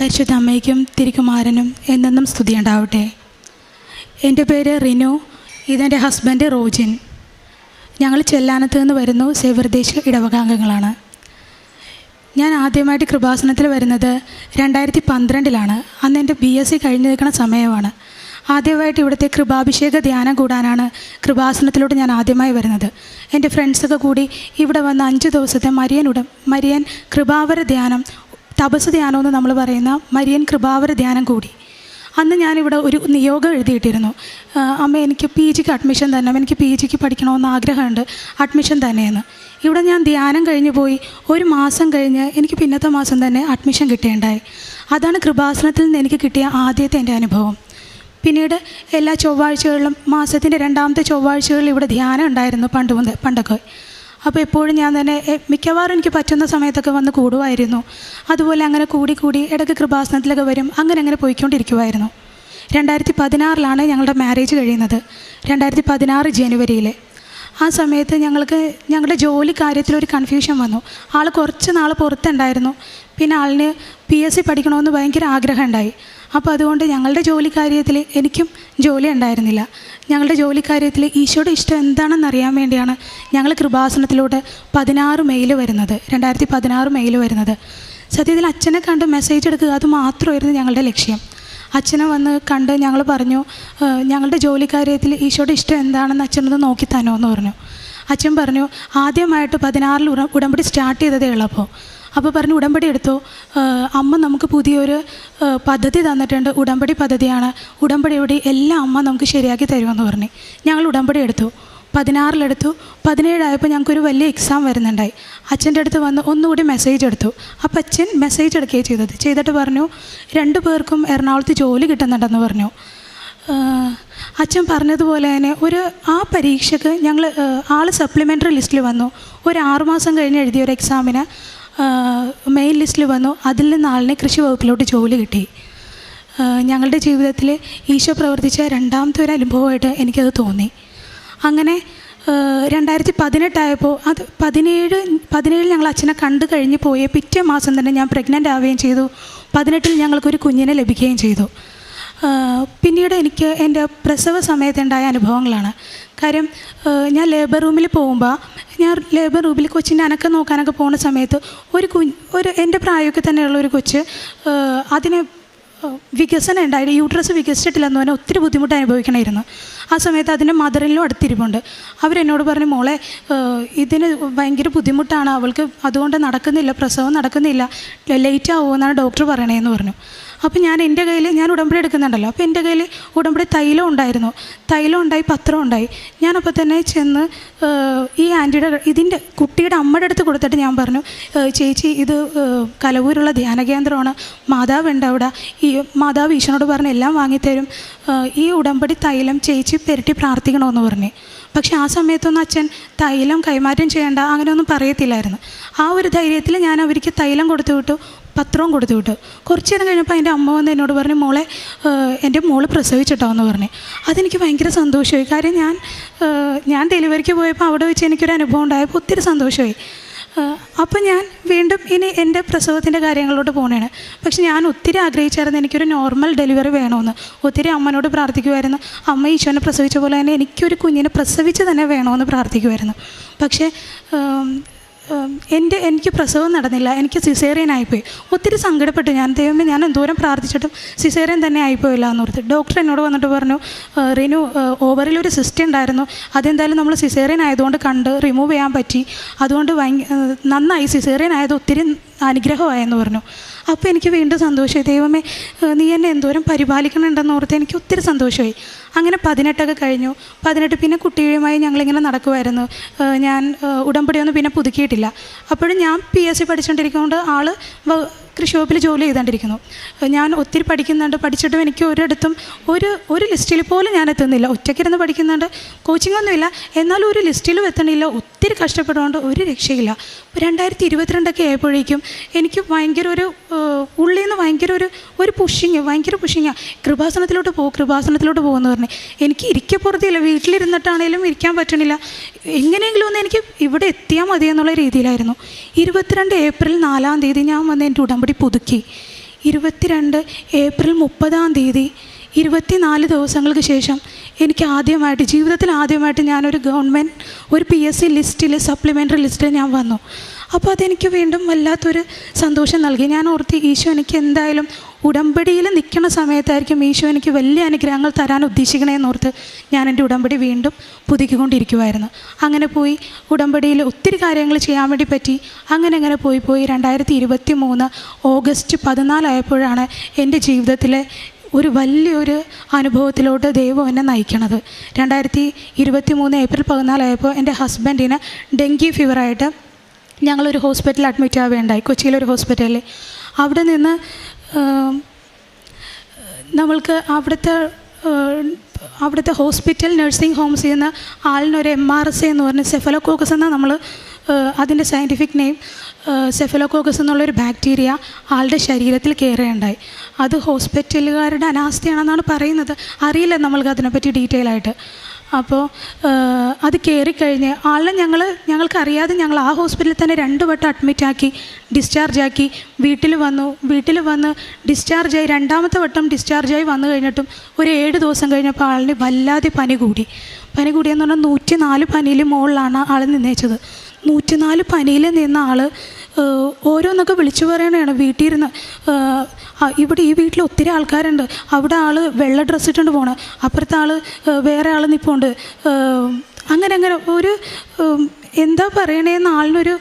പരിശുദ്ധ അമ്മയ്ക്കും തിരുക്കുമാരനും എന്നെന്നും സ്തുതിയുണ്ടാവട്ടെ. എൻ്റെ പേര് റിനു, ഇതെൻ്റെ ഹസ്ബൻഡ് റോജിൻ. ഞങ്ങൾ ചെല്ലാനത്ത് നിന്ന് വരുന്നു. സേവർദേശ് ഇടവകാംഗങ്ങളാണ്. ഞാൻ ആദ്യമായിട്ട് കൃപാസനത്തിൽ വരുന്നത് 2012 അന്ന് എൻ്റെ BSc കഴിഞ്ഞ് നിൽക്കുന്ന സമയമാണ്. ആദ്യമായിട്ട് ഇവിടുത്തെ കൃപാഭിഷേക ധ്യാനം കൂടാനാണ് കൃപാസനത്തിലോട്ട് ഞാൻ ആദ്യമായി വരുന്നത്. എൻ്റെ ഫ്രണ്ട്സൊക്കെ കൂടി ഇവിടെ വന്ന് 5 ദിവസത്തെ മരിയൻ കൃപാവര ധ്യാനം, തപസ് ധ്യാനമെന്ന് നമ്മൾ പറയുന്ന മരിയൻ കൃപാവര ധ്യാനം കൂടി. അന്ന് ഞാനിവിടെ ഒരു നിയോഗം എഴുതിയിട്ടിരുന്നു. അമ്മ, എനിക്ക് PG അഡ്മിഷൻ തന്നെ, എനിക്ക് PG പഠിക്കണമെന്ന് ആഗ്രഹമുണ്ട്, അഡ്മിഷൻ തന്നെയെന്ന്. ഇവിടെ ഞാൻ ധ്യാനം കഴിഞ്ഞ് പോയി 1 മാസം കഴിഞ്ഞ് എനിക്ക് പിന്നത്തെ മാസം തന്നെ അഡ്മിഷൻ കിട്ടേണ്ടായി. അതാണ് കൃപാസനത്തിൽ നിന്ന് എനിക്ക് കിട്ടിയ ആദ്യത്തെ എൻ്റെ അനുഭവം. പിന്നീട് എല്ലാ ചൊവ്വാഴ്ചകളിലും മാസത്തിൻ്റെ 2ാമത്തെ ചൊവ്വാഴ്ചകളിൽ ഇവിടെ ധ്യാനം ഉണ്ടായിരുന്നു പണ്ടൊക്കെ. അപ്പോൾ എപ്പോഴും ഞാൻ തന്നെ മിക്കവാറും എനിക്ക് പറ്റുന്ന സമയത്തൊക്കെ വന്ന് കൂടുമായിരുന്നു. അതുപോലെ അങ്ങനെ കൂടി ഇടയ്ക്ക് കൃപാസനത്തിലൊക്കെ വരും. അങ്ങനെ പോയിക്കൊണ്ടിരിക്കുമായിരുന്നു. 2016 ഞങ്ങളുടെ മാരേജ് കഴിയുന്നത്, 2016 ജനുവരിയിൽ. ആ സമയത്ത് ഞങ്ങളുടെ ജോലി കാര്യത്തിലൊരു കൺഫ്യൂഷൻ വന്നു. ആൾ കുറച്ച് നാൾ പുറത്തുണ്ടായിരുന്നു. പിന്നെ ആളിന് PSc പഠിക്കണമെന്ന് ഭയങ്കര ആഗ്രഹം ഉണ്ടായി. അപ്പോൾ അതുകൊണ്ട് ഞങ്ങളുടെ ജോലി കാര്യത്തിൽ എനിക്കും ജോലി ഉണ്ടായിരുന്നില്ല. ഞങ്ങളുടെ ജോലി കാര്യത്തിൽ ഈശോയുടെ ഇഷ്ടം എന്താണെന്ന് അറിയാൻ വേണ്ടിയാണ് ഞങ്ങൾ കൃപാസനത്തിലോട്ട് 16 മെയിൽ വരുന്നത്, 2016 മെയിൽ വരുന്നത്. സത്യത്തിൽ അച്ഛനെ കണ്ട് മെസ്സേജ് എടുക്കുക, അത് മാത്രമായിരുന്നു ഞങ്ങളുടെ ലക്ഷ്യം. അച്ഛനെ വന്ന് കണ്ട് ഞങ്ങൾ പറഞ്ഞു, ഞങ്ങളുടെ ജോലി കാര്യത്തിൽ ഈശോയുടെ ഇഷ്ടം എന്താണെന്ന് അച്ഛനൊന്ന് നോക്കി തരുമോ പറഞ്ഞു. അച്ഛൻ പറഞ്ഞു, ആദ്യമായിട്ട് 16 ഉടമ്പടി സ്റ്റാർട്ട് ചെയ്തതേ ഉള്ളപ്പോൾ. അപ്പോൾ പറഞ്ഞു, ഉടമ്പടി എടുത്തോ, അമ്മ നമുക്ക് പുതിയൊരു പദ്ധതി തന്നിട്ടുണ്ട്, ഉടമ്പടി പദ്ധതിയാണ്. ഉടമ്പടിയോടെ എല്ലാം അമ്മ നമുക്ക് ശരിയാക്കി തരുമെന്ന് പറഞ്ഞു. ഞങ്ങൾ ഉടമ്പടി എടുത്തു. 16 17 ആയപ്പോൾ ഞങ്ങൾക്കൊരു വലിയ എക്സാം വരുന്നുണ്ടായി. അച്ഛൻ്റെ അടുത്ത് വന്ന് ഒന്നുകൂടി മെസ്സേജ് എടുത്തു. അപ്പോൾ അച്ഛൻ മെസ്സേജ് എടുക്കുകയാണ് ചെയ്തിട്ട് പറഞ്ഞു, 2 പേർക്കും എറണാകുളത്ത് ജോലി കിട്ടുന്നുണ്ടെന്ന് പറഞ്ഞു. അച്ഛൻ പറഞ്ഞതുപോലെ തന്നെ ആ പരീക്ഷയ്ക്ക് ആൾ സപ്ലിമെൻ്ററി ലിസ്റ്റിൽ വന്നു. ഒരു 6 മാസം കഴിഞ്ഞ് എഴുതിയ ഒരു എക്സാമിന് മെയിൻ ലിസ്റ്റിൽ വന്നു. അതിൽ നിന്ന് ആളിനെ കൃഷി വകുപ്പിലോട്ട് ജോലി കിട്ടി. ഞങ്ങളുടെ ജീവിതത്തിൽ ഈശോ പ്രവർത്തിച്ച 2ാമത്തെ ഒരു അനുഭവമായിട്ട് എനിക്കത് തോന്നി. അങ്ങനെ 2018 ആയപ്പോൾ അത് 17 ഞങ്ങൾ അച്ഛനെ കണ്ടു കഴിഞ്ഞ് പോയ പിറ്റേ മാസം തന്നെ ഞാൻ പ്രഗ്നൻ്റ് ആവുകയും ചെയ്തു. 18 ഞങ്ങൾക്കൊരു കുഞ്ഞിനെ ലഭിക്കുകയും ചെയ്തു. പിന്നീട് എനിക്ക് എൻ്റെ പ്രസവ സമയത്തുണ്ടായ അനുഭവങ്ങളാണ്. കാര്യം ഞാൻ ലേബർ റൂമിൽ പോകുമ്പോൾ, ലേബർ റൂമിൽ കൊച്ചിൻ്റെ അനക്കം നോക്കാനൊക്കെ പോകുന്ന സമയത്ത് ഒരു എൻ്റെ പ്രായമൊക്കെ തന്നെയുള്ള ഒരു കൊച്ച്, അതിന് വികസനം ഉണ്ടായിട്ട് യൂട്രസ് വികസിച്ചിട്ടില്ലെന്ന് പറഞ്ഞാൽ ഒത്തിരി ബുദ്ധിമുട്ട് അനുഭവിക്കണമായിരുന്നു. ആ സമയത്ത് അതിൻ്റെ മദറിലും അടുത്തിരിപ്പുണ്ട്. അവരെന്നോട് പറഞ്ഞു, മോളെ, ഇതിന് ഭയങ്കര ബുദ്ധിമുട്ടാണ് അവൾക്ക്, അതുകൊണ്ട് നടക്കുന്നില്ല, പ്രസവം നടക്കുന്നില്ല, ലേറ്റ് ആവുമെന്നാണ് ഡോക്ടർ പറയണേന്ന് പറഞ്ഞു. അപ്പോൾ ഞാൻ ഉടമ്പടി എടുക്കുന്നുണ്ടല്ലോ, അപ്പോൾ എൻ്റെ കയ്യിൽ ഉടമ്പടി തൈലം ഉണ്ടായി, പത്രം ഉണ്ടായി. ഞാനപ്പോൾ തന്നെ ചെന്ന് ഈ ഇതിൻ്റെ കുട്ടിയുടെ അമ്മയുടെ അടുത്ത് കൊടുത്തിട്ട് ഞാൻ പറഞ്ഞു, ചേച്ചി, ഇത് കലവൂരുള്ള ധ്യാന കേന്ദ്രമാണ്, മാതാവുണ്ട് അവിടെ, ഈ മാതാവ് ഈശോനോട് പറഞ്ഞ് എല്ലാം വാങ്ങിത്തരും, ഈ ഉടമ്പടി തൈലം ചേച്ചി പെരട്ടി പ്രാർത്ഥിക്കണമെന്ന് പറഞ്ഞു. പക്ഷേ ആ സമയത്തൊന്നും അച്ഛൻ തൈലം കൈമാറ്റം ചെയ്യേണ്ട അങ്ങനെയൊന്നും പറയത്തില്ലായിരുന്നു. ആ ഒരു ധൈര്യത്തിൽ ഞാൻ അവർക്ക് തൈലം കൊടുത്തു വിട്ടു, പത്രവും കൊടുത്തു വിട്ടു. കുറച്ച് നേരം കഴിഞ്ഞപ്പോൾ എൻ്റെ അമ്മ വന്ന് എന്നോട് പറഞ്ഞു, മോളെ, എൻ്റെ മോള് പ്രസവിച്ചിട്ടോ എന്ന് പറഞ്ഞു. അതെനിക്ക് ഭയങ്കര സന്തോഷമായി. കാര്യം ഞാൻ ഡെലിവറിക്ക് പോയപ്പോൾ അവിടെ വെച്ച് എനിക്കൊരു അനുഭവം ഉണ്ടായപ്പോൾ ഒത്തിരി സന്തോഷമായി. അപ്പം ഞാൻ വീണ്ടും ഇനി എൻ്റെ പ്രസവത്തിൻ്റെ കാര്യങ്ങളിലോട്ട് പോകണേണ്. പക്ഷെ ഞാൻ ഒത്തിരി ആഗ്രഹിച്ചായിരുന്നു എനിക്കൊരു നോർമൽ ഡെലിവറി വേണമെന്ന്. ഒത്തിരി അമ്മനോട് പ്രാർത്ഥിക്കുമായിരുന്നു. അമ്മ ഈശോനെ പ്രസവിച്ച പോലെ തന്നെ എനിക്കൊരു കുഞ്ഞിനെ പ്രസവിച്ച് തന്നെ വേണമെന്ന് പ്രാർത്ഥിക്കുമായിരുന്നു. പക്ഷേ എനിക്ക് പ്രസവം നടന്നില്ല, എനിക്ക് സിസേറിയൻ ആയിപ്പോയി. ഒത്തിരി സങ്കടപ്പെട്ടു ഞാൻ. ദൈവമേ, ഞാൻ എന്തോരം പ്രാർത്ഥിച്ചിട്ടും സിസേറിയൻ തന്നെ ആയിപ്പോയില്ല എന്ന് ഓർത്ത്. ഡോക്ടർ എന്നോട് വന്നിട്ട് പറഞ്ഞു, റിനു, ഓവറിലൊരു സിസ്റ്റ് ഉണ്ടായിരുന്നു, അതെന്തായാലും നമ്മൾ സിസേറിയൻ ആയതുകൊണ്ട് കണ്ട് റിമൂവ് ചെയ്യാൻ പറ്റി, അതുകൊണ്ട് നന്നായി, സിസേറിയൻ ആയത് ഒത്തിരി അനുഗ്രഹമായെന്ന് പറഞ്ഞു. അപ്പോൾ എനിക്ക് വീണ്ടും സന്തോഷമായി. ദൈവമേ, നീ എന്നെ എന്തോരം പരിപാലിക്കണുണ്ടെന്ന് ഓർത്ത് എനിക്ക് ഒത്തിരി സന്തോഷമായി. അങ്ങനെ 18 കഴിഞ്ഞു. 18 പിന്നെ കുട്ടിയുമായി ഞങ്ങളിങ്ങനെ നടക്കുമായിരുന്നു. ഞാൻ ഉടമ്പടിയൊന്നും പിന്നെ പുതുക്കിയിട്ടില്ല. അപ്പോഴും ഞാൻ PSc പഠിച്ചുകൊണ്ടിരിക്കുന്നതുകൊണ്ട് ആൾ കൃഷി വകുപ്പിൽ ജോലി ചെയ്തുകൊണ്ടിരിക്കുന്നു. ഞാൻ ഒത്തിരി പഠിക്കുന്നുണ്ട്. പഠിച്ചിട്ടും എനിക്ക് ഒരിടത്തും ഒരു ലിസ്റ്റിൽ പോലും ഞാൻ എത്തുന്നില്ല. ഒറ്റയ്ക്കിരുന്ന് പഠിക്കുന്നുണ്ട്, കോച്ചിങ്ങൊന്നുമില്ല, എന്നാലും ഒരു ലിസ്റ്റിലും എത്തണില്ല. ഒത്തിരി കഷ്ടപ്പെടുകൊണ്ട് ഒരു രക്ഷയില്ല. 2022 ആയപ്പോഴേക്കും എനിക്ക് ഭയങ്കര ഉള്ളിൽ നിന്ന് ഭയങ്കര ഒരു പുഷിങ്, കൃപാസനത്തിലോട്ട് പോകുമെന്ന് പറഞ്ഞു. എനിക്ക് ഇരിക്കപ്പുറത്തില്ല, വീട്ടിലിരുന്നിട്ടാണേലും ഇരിക്കാൻ പറ്റണില്ല. എങ്ങനെയെങ്കിലും ഒന്ന് എനിക്ക് ഇവിടെ എത്തിയാൽ മതി എന്നുള്ള രീതിയിലായിരുന്നു. 22 ഏപ്രിൽ 4 ഞാൻ വന്ന് എൻ്റെ ഉടമ്പടി പുതുക്കി. 22 ഏപ്രിൽ 30 24 ദിവസങ്ങൾക്ക് ശേഷം എനിക്ക് ആദ്യമായിട്ട് ജീവിതത്തിൽ ആദ്യമായിട്ട് ഞാനൊരു ഗവൺമെൻറ് ഒരു PSC ലിസ്റ്റിൽ സപ്ലിമെൻ്ററി ലിസ്റ്റിൽ ഞാൻ വന്നു. അപ്പോൾ അതെനിക്ക് വീണ്ടും വല്ലാത്തൊരു സന്തോഷം നൽകി. ഞാൻ ഓർത്തി ഈശോ എനിക്ക് എന്തായാലും ഉടമ്പടിയിൽ നിൽക്കുന്ന സമയത്തായിരിക്കും ഈശോ എനിക്ക് വലിയ അനുഗ്രഹങ്ങൾ തരാൻ ഉദ്ദേശിക്കണേന്നോർത്ത് ഞാൻ എൻ്റെ ഉടമ്പടി വീണ്ടും പുതുക്കിക്കൊണ്ടിരിക്കുമായിരുന്നു. അങ്ങനെ പോയി ഉടമ്പടിയിൽ ഒത്തിരി കാര്യങ്ങൾ ചെയ്യാൻ വേണ്ടി പറ്റി. അങ്ങനെ പോയി 2023 ഓഗസ്റ്റ് 14 ആയപ്പോഴാണ് എൻ്റെ ജീവിതത്തിലെ ഒരു വലിയൊരു അനുഭവത്തിലോട്ട് ദൈവം എന്നെ നയിക്കണത്. 2023 ഏപ്രിൽ 14 ആയപ്പോൾ എൻ്റെ ഹസ്ബൻഡിന് ഡെങ്കി ഫീവറായിട്ട് ഞങ്ങളൊരു ഹോസ്പിറ്റലിൽ അഡ്മിറ്റ് ആവുകയുണ്ടായി, കൊച്ചിയിലൊരു ഹോസ്പിറ്റലിൽ. അവിടെ നിന്ന് നമ്മൾക്ക് അവിടുത്തെ ഹോസ്പിറ്റൽ നഴ്സിംഗ് ഹോംസിൽ നിന്ന് ആളിനൊരു MRSA എന്ന് പറഞ്ഞ് സെഫലോകോക്കസ് എന്നാണ് നമ്മൾ അതിൻ്റെ സയൻറ്റിഫിക് നെയിം. സെഫലോകോക്കസ് എന്നുള്ളൊരു ബാക്ടീരിയ ആളുടെ ശരീരത്തിൽ കയറുകയുണ്ടായി. അത് ഹോസ്പിറ്റലുകാരുടെ അനാസ്ഥയാണെന്നാണ് പറയുന്നത്, അറിയില്ല നമ്മൾക്ക് അതിനെപ്പറ്റി ഡീറ്റെയിൽ ആയിട്ട്. അപ്പോൾ അത് കയറിക്കഴിഞ്ഞ് ആളെ ഞങ്ങൾക്കറിയാതെ ഞങ്ങൾ ആ ഹോസ്പിറ്റലിൽ തന്നെ 2 വട്ടം അഡ്മിറ്റാക്കി ഡിസ്ചാർജാക്കി വീട്ടിൽ വന്ന് ഡിസ്ചാർജായി. 2ാമത്തെ വട്ടം ഡിസ്ചാർജായി വന്നു കഴിഞ്ഞിട്ടും ഒരു 7 ദിവസം കഴിഞ്ഞപ്പോൾ ആളിന് വല്ലാതെ പനി കൂടിയെന്ന് പറഞ്ഞാൽ 104 പനിയിൽ മുകളിലാണ് ആൾ നിന്നേച്ചത്. 104 പനിയിൽ നിന്ന ആൾ ഓരോന്നൊക്കെ വിളിച്ചു പറയണതാണ് വീട്ടിൽ ഇരുന്ന്. ഇവിടെ ഈ വീട്ടിൽ ഒത്തിരി ആൾക്കാരുണ്ട്, അവിടെ ആൾ വെള്ള ഡ്രസ്സ് ഇട്ടുകൊണ്ട് പോകണം, അപ്പുറത്തെ ആൾ വേറെ ആൾ നിൽപ്പുണ്ട്. അങ്ങനെ ഒരു എന്താ പറയണേന്ന് ആളിനൊരു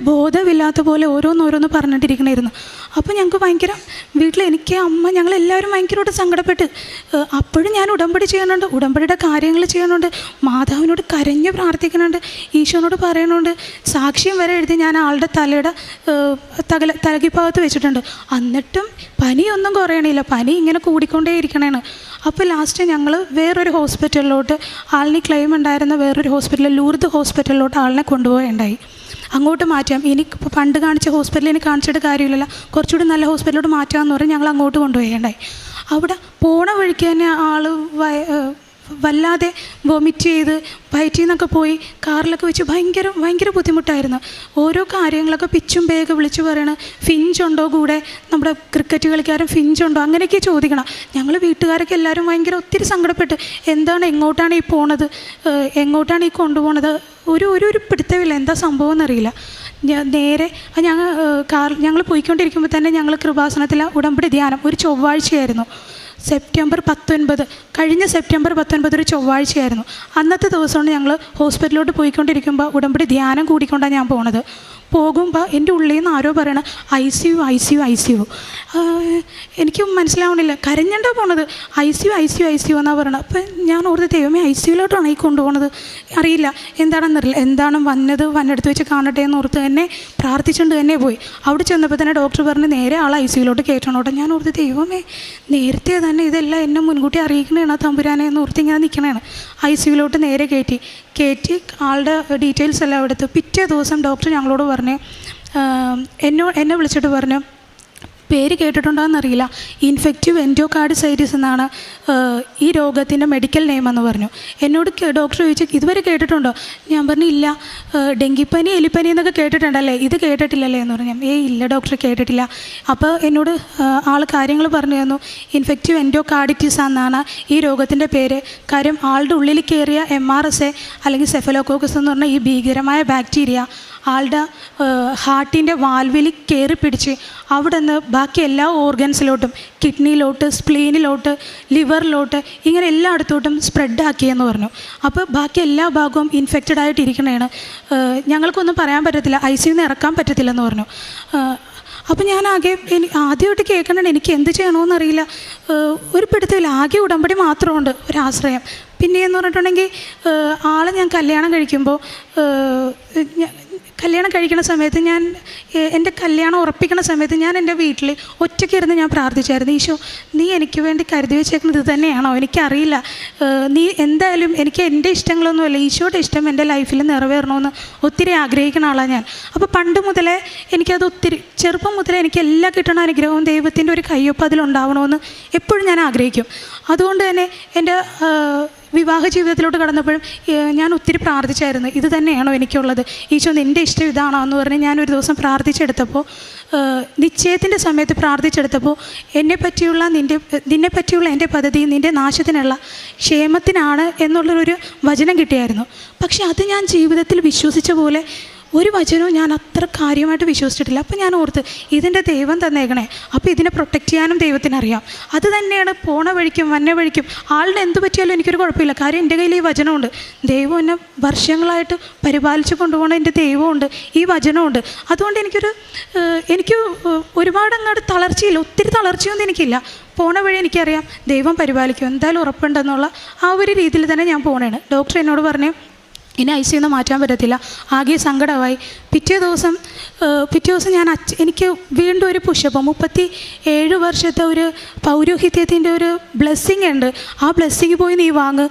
ബോധമില്ലാത്ത പോലെ ഓരോന്നോരോന്ന് പറഞ്ഞിട്ടിരിക്കണമായിരുന്നു. അപ്പോൾ ഞങ്ങൾക്ക് ഭയങ്കര വീട്ടിൽ എനിക്ക് അമ്മ ഞങ്ങളെല്ലാവരും ഭയങ്കരമായിട്ട് സങ്കടപ്പെട്ട്. അപ്പോഴും ഞാൻ ഉടമ്പടി ചെയ്യുന്നുണ്ട്, ഉടമ്പടിയുടെ കാര്യങ്ങൾ ചെയ്യുന്നുണ്ട്, മാതാവിനോട് കരഞ്ഞ് പ്രാർത്ഥിക്കുന്നുണ്ട്, ഈശോനോട് പറയണുണ്ട്. സാക്ഷ്യം വരെ എഴുതി ഞാൻ ആളുടെ തലയുടെ തലകിഭാഗത്ത് വെച്ചിട്ടുണ്ട്. എന്നിട്ടും പനിയൊന്നും കുറയണില്ല, പനി ഇങ്ങനെ കൂടിക്കൊണ്ടേ ഇരിക്കണേണ്. അപ്പോൾ ലാസ്റ്റ് ഞങ്ങൾ വേറൊരു ഹോസ്പിറ്റലിലോട്ട് ആളിന് ക്ലെയിം ഉണ്ടായിരുന്ന വേറൊരു ഹോസ്പിറ്റലിൽ ലൂർദ് ഹോസ്പിറ്റലിലോട്ട് ആളിനെ കൊണ്ടുപോയുണ്ടായി. അങ്ങോട്ട് മാറ്റാം, ഇനി പണ്ട് കാണിച്ച ഹോസ്പിറ്റലിൽ ഇനി കാണിച്ചിട്ട് കാര്യമില്ലല്ലോ, കുറച്ചുകൂടി നല്ല ഹോസ്പിറ്റലിലോട്ട് മാറ്റാമെന്ന് പറഞ്ഞ് ഞങ്ങൾ അങ്ങോട്ട് കൊണ്ടുപോയുണ്ടായി. അവിടെ പോണ വഴിക്ക് തന്നെ ആൾ വല്ലാതെ വൊമിറ്റ് ചെയ്ത് വയറ്റിൽ നിന്നൊക്കെ പോയി കാറിലൊക്കെ വെച്ച് ഭയങ്കര ബുദ്ധിമുട്ടായിരുന്നു. ഓരോ കാര്യങ്ങളൊക്കെ പിച്ചും പേയൊക്കെ വിളിച്ച് പറയണം. ഫിഞ്ചുണ്ടോ കൂടെ, നമ്മുടെ ക്രിക്കറ്റ് കളിക്കാരൻ ഫിഞ്ചുണ്ടോ, അങ്ങനെയൊക്കെ ചോദിക്കണം. ഞങ്ങൾ വീട്ടുകാരൊക്കെ എല്ലാവരും ഒത്തിരി സങ്കടപ്പെട്ട് എങ്ങോട്ടാണ് ഈ പോണത്, എങ്ങോട്ടാണ് ഈ കൊണ്ടുപോകണത്, ഒരു പിടുത്തമില്ല, എന്താ സംഭവം എന്നറിയില്ല. നേരെ ഞങ്ങൾ പോയിക്കൊണ്ടിരിക്കുമ്പോൾ തന്നെ ഞങ്ങൾ കൃപാസനത്തിലെ ഉടമ്പടി ധ്യാനം ഒരു ചൊവ്വാഴ്ചയായിരുന്നു, സെപ്റ്റംബർ 19, കഴിഞ്ഞ സെപ്റ്റംബർ 19 ഒരു ചൊവ്വാഴ്ചയായിരുന്നു. അന്നത്തെ ദിവസമാണ് ഞങ്ങൾ ഹോസ്പിറ്റലിലോട്ട് പോയിക്കൊണ്ടിരിക്കുമ്പോൾ ഉടമ്പടി ധ്യാനം കൂടിക്കൊണ്ടാണ് ഞാൻ പോണത്. പോകുമ്പോൾ എൻ്റെ ഉള്ളിൽ നിന്ന് ആരോ പറയണം ICU. എനിക്ക് മനസ്സിലാവണില്ല, കരഞ്ഞണ്ടാ പോണത്. ICU എന്നാണ് പറയണത്. അപ്പം ഞാൻ ഓർത്ത് ദൈവമേ ICUലോട്ടാണ് ഈ കൊണ്ടുപോകണത്, അറിയില്ല എന്താണെന്നറിയില്ല, എന്താണ് വന്നെടുത്ത് വെച്ച് കാണട്ടെ എന്ന് ഓർത്ത് തന്നെ പ്രാർത്ഥിച്ചുകൊണ്ട് തന്നെ പോയി. അവിടെ ചെന്നപ്പോൾ തന്നെ ഡോക്ടർ പറഞ്ഞ് നേരെ ആൾ ICUലോട്ട് കയറ്റണോട്ടെ. ഞാൻ ഓർത്ത് ദൈവമേ നേരത്തെ തന്നെ ഇതെല്ലാം എന്നെ മുൻകൂട്ടി അറിയിക്കണേണ് തമ്പുരാനെ എന്ന് ഓർത്ത് ഇങ്ങനെ നിൽക്കണേണ്. ICUലോട്ട് നേരെ കയറ്റി ആളുടെ ഡീറ്റെയിൽസ് എല്ലാം എടുത്ത് പിറ്റേ ദിവസം ഡോക്ടർ ഞങ്ങളോട് പറഞ്ഞു, എന്നെ വിളിച്ചിട്ട് പറഞ്ഞു, പേര് കേട്ടിട്ടുണ്ടോയെന്നറിയില്ല, ഇൻഫെക്റ്റീവ് എൻഡോകാർഡിസൈറ്റിസ് എന്നാണ് ഈ രോഗത്തിൻ്റെ മെഡിക്കൽ നെയിം എന്ന് പറഞ്ഞു. എന്നോട് ഡോക്ടർ ചോദിച്ചു ഇതുവരെ കേട്ടിട്ടുണ്ടോ? ഞാൻ പറഞ്ഞു ഇല്ല. ഡെങ്കിപ്പനി എലിപ്പനി എന്നൊക്കെ കേട്ടിട്ടുണ്ടല്ലേ, ഇത് കേട്ടിട്ടില്ലല്ലേ എന്ന് പറഞ്ഞു. ഇല്ല ഡോക്ടർ കേട്ടിട്ടില്ല. അപ്പോൾ എന്നോട് ആൾ കാര്യങ്ങൾ പറഞ്ഞു തന്നു. ഇൻഫെക്റ്റീവ് എൻഡോകാർഡിറ്റിസ് എന്നാണ് ഈ രോഗത്തിൻ്റെ പേര്. കാര്യം ആളുടെ ഉള്ളിൽ കയറിയ MRSA അല്ലെങ്കിൽ സെഫലോകോക്കസ് എന്ന് പറഞ്ഞ ഈ ഭീകരമായ ബാക്ടീരിയ ആളുടെ ഹാർട്ടിൻ്റെ വാൽവിൽ കയറി പിടിച്ച് അവിടെ നിന്ന് ബാക്കി എല്ലാ ഓർഗൻസിലോട്ടും, കിഡ്നിയിലോട്ട്, സ്പ്ലീനിലോട്ട്, ലിവറിലോട്ട്, ഇങ്ങനെ എല്ലായിടത്തോട്ടും സ്പ്രെഡാക്കിയെന്ന് പറഞ്ഞു. അപ്പോൾ ബാക്കി എല്ലാ ഭാഗവും ഇൻഫെക്റ്റഡ് ആയിട്ടിരിക്കണേണ്, ഞങ്ങൾക്കൊന്നും പറയാൻ പറ്റത്തില്ല, ICUന്ന് ഇറക്കാൻ പറ്റത്തില്ലെന്ന് പറഞ്ഞു. അപ്പോൾ ഞാൻ ആദ്യമായിട്ട് കേൾക്കണേ, എനിക്ക് എന്ത് ചെയ്യണമെന്നറിയില്ല, ഒരു പിടുത്തമില്ല. ആകെ ഉടമ്പടി മാത്രമുണ്ട് ഒരാശ്രയം. പിന്നെയെന്ന് പറഞ്ഞിട്ടുണ്ടെങ്കിൽ ആളെ ഞാൻ കല്യാണം കഴിക്കണ സമയത്ത് എൻ്റെ കല്യാണം ഉറപ്പിക്കണ സമയത്ത് ഞാൻ എൻ്റെ വീട്ടിൽ ഒറ്റയ്ക്കിരുന്ന് ഞാൻ പ്രാർത്ഥിച്ചായിരുന്നു, ഈശോ നീ എനിക്ക് വേണ്ടി കരുതി വെച്ചേക്കുന്നത് ഇത് തന്നെയാണോ, എനിക്കറിയില്ല, നീ എന്തായാലും എനിക്ക് എൻ്റെ ഇഷ്ടങ്ങളൊന്നുമല്ല, ഈശോയുടെ ഇഷ്ടം എൻ്റെ ലൈഫിൽ നിറവേറണമെന്ന് ഒത്തിരി ആഗ്രഹിക്കുന്ന ആളാണ് ഞാൻ. അപ്പോൾ പണ്ട് മുതലേ എനിക്കത് ചെറുപ്പം മുതലേ എനിക്ക് എല്ലാ കിട്ടണ അനുഗ്രഹവും ദൈവത്തിൻ്റെ ഒരു കയ്യൊപ്പ് അതിലുണ്ടാവണമെന്ന് എപ്പോഴും ഞാൻ ആഗ്രഹിക്കും. അതുകൊണ്ട് തന്നെ എൻ്റെ വിവാഹ ജീവിതത്തിലോട്ട് കടന്നപ്പോഴും ഞാൻ ഒത്തിരി പ്രാർത്ഥിച്ചായിരുന്നു, ഇത് തന്നെയാണോ എനിക്കുള്ളത്, ഈശോ നിൻ്റെ ഇഷ്ടം ഇതാണോ എന്ന് പറഞ്ഞ് ഞാനൊരു ദിവസം പ്രാർത്ഥിച്ചെടുത്തപ്പോൾ, നിശ്ചയത്തിൻ്റെ സമയത്ത് പ്രാർത്ഥിച്ചെടുത്തപ്പോൾ നിന്നെപ്പറ്റിയുള്ള എൻ്റെ പദ്ധതി നിൻ്റെ നാശത്തിനുള്ള ക്ഷേമത്തിനാണ് എന്നുള്ളൊരു വചനം കിട്ടിയായിരുന്നു. പക്ഷെ അത് ഞാൻ ജീവിതത്തിൽ വിശ്വസിച്ച പോലെ ഒരു വചനവും ഞാൻ അത്ര കാര്യമായിട്ട് വിശ്വസിച്ചിട്ടില്ല. അപ്പോൾ ഞാൻ ഓർത്ത് ഇതിൻ്റെ ദൈവം തന്നേക്കണേ, അപ്പോൾ ഇതിനെ പ്രൊട്ടക്റ്റ് ചെയ്യാനും ദൈവത്തിനറിയാം. അത് തന്നെയാണ് പോണ വഴിക്കും വന്ന വഴിക്കും ആളുടെ എന്ത് പറ്റിയാലും എനിക്കൊരു കുഴപ്പമില്ല. കാര്യം എൻ്റെ കയ്യിൽ ഈ വചനമുണ്ട്, ദൈവം എന്നെ വർഷങ്ങളായിട്ട് പരിപാലിച്ച് കൊണ്ടുപോകണ എൻ്റെ ദൈവമുണ്ട്, ഈ വചനമുണ്ട്. അതുകൊണ്ട് എനിക്ക് ഒരുപാട് അങ്ങോട്ട് തളർച്ചയില്ല, ഒത്തിരി തളർച്ചയൊന്നും എനിക്കില്ല. പോണ വഴി എനിക്കറിയാം ദൈവം പരിപാലിക്കും, എന്തായാലും ഉറപ്പുണ്ടെന്നുള്ള ആ ഒരു രീതിയിൽ തന്നെ ഞാൻ പോണേണ്. ഡോക്ടർ എന്നോട് പറഞ്ഞു ഇനി ICU മാറ്റാൻ പറ്റത്തില്ല. ആകെ സങ്കടമായി. പിറ്റേ ദിവസം ഞാൻ എനിക്ക് വീണ്ടും ഒരു പുഷപ്പ്, 37 വർഷത്തെ ഒരു പൗരോഹിത്യത്തിൻ്റെ ഒരു ബ്ലെസ്സിങ് ഉണ്ട്, ആ ബ്ലെസ്സിങ് പോയി നീ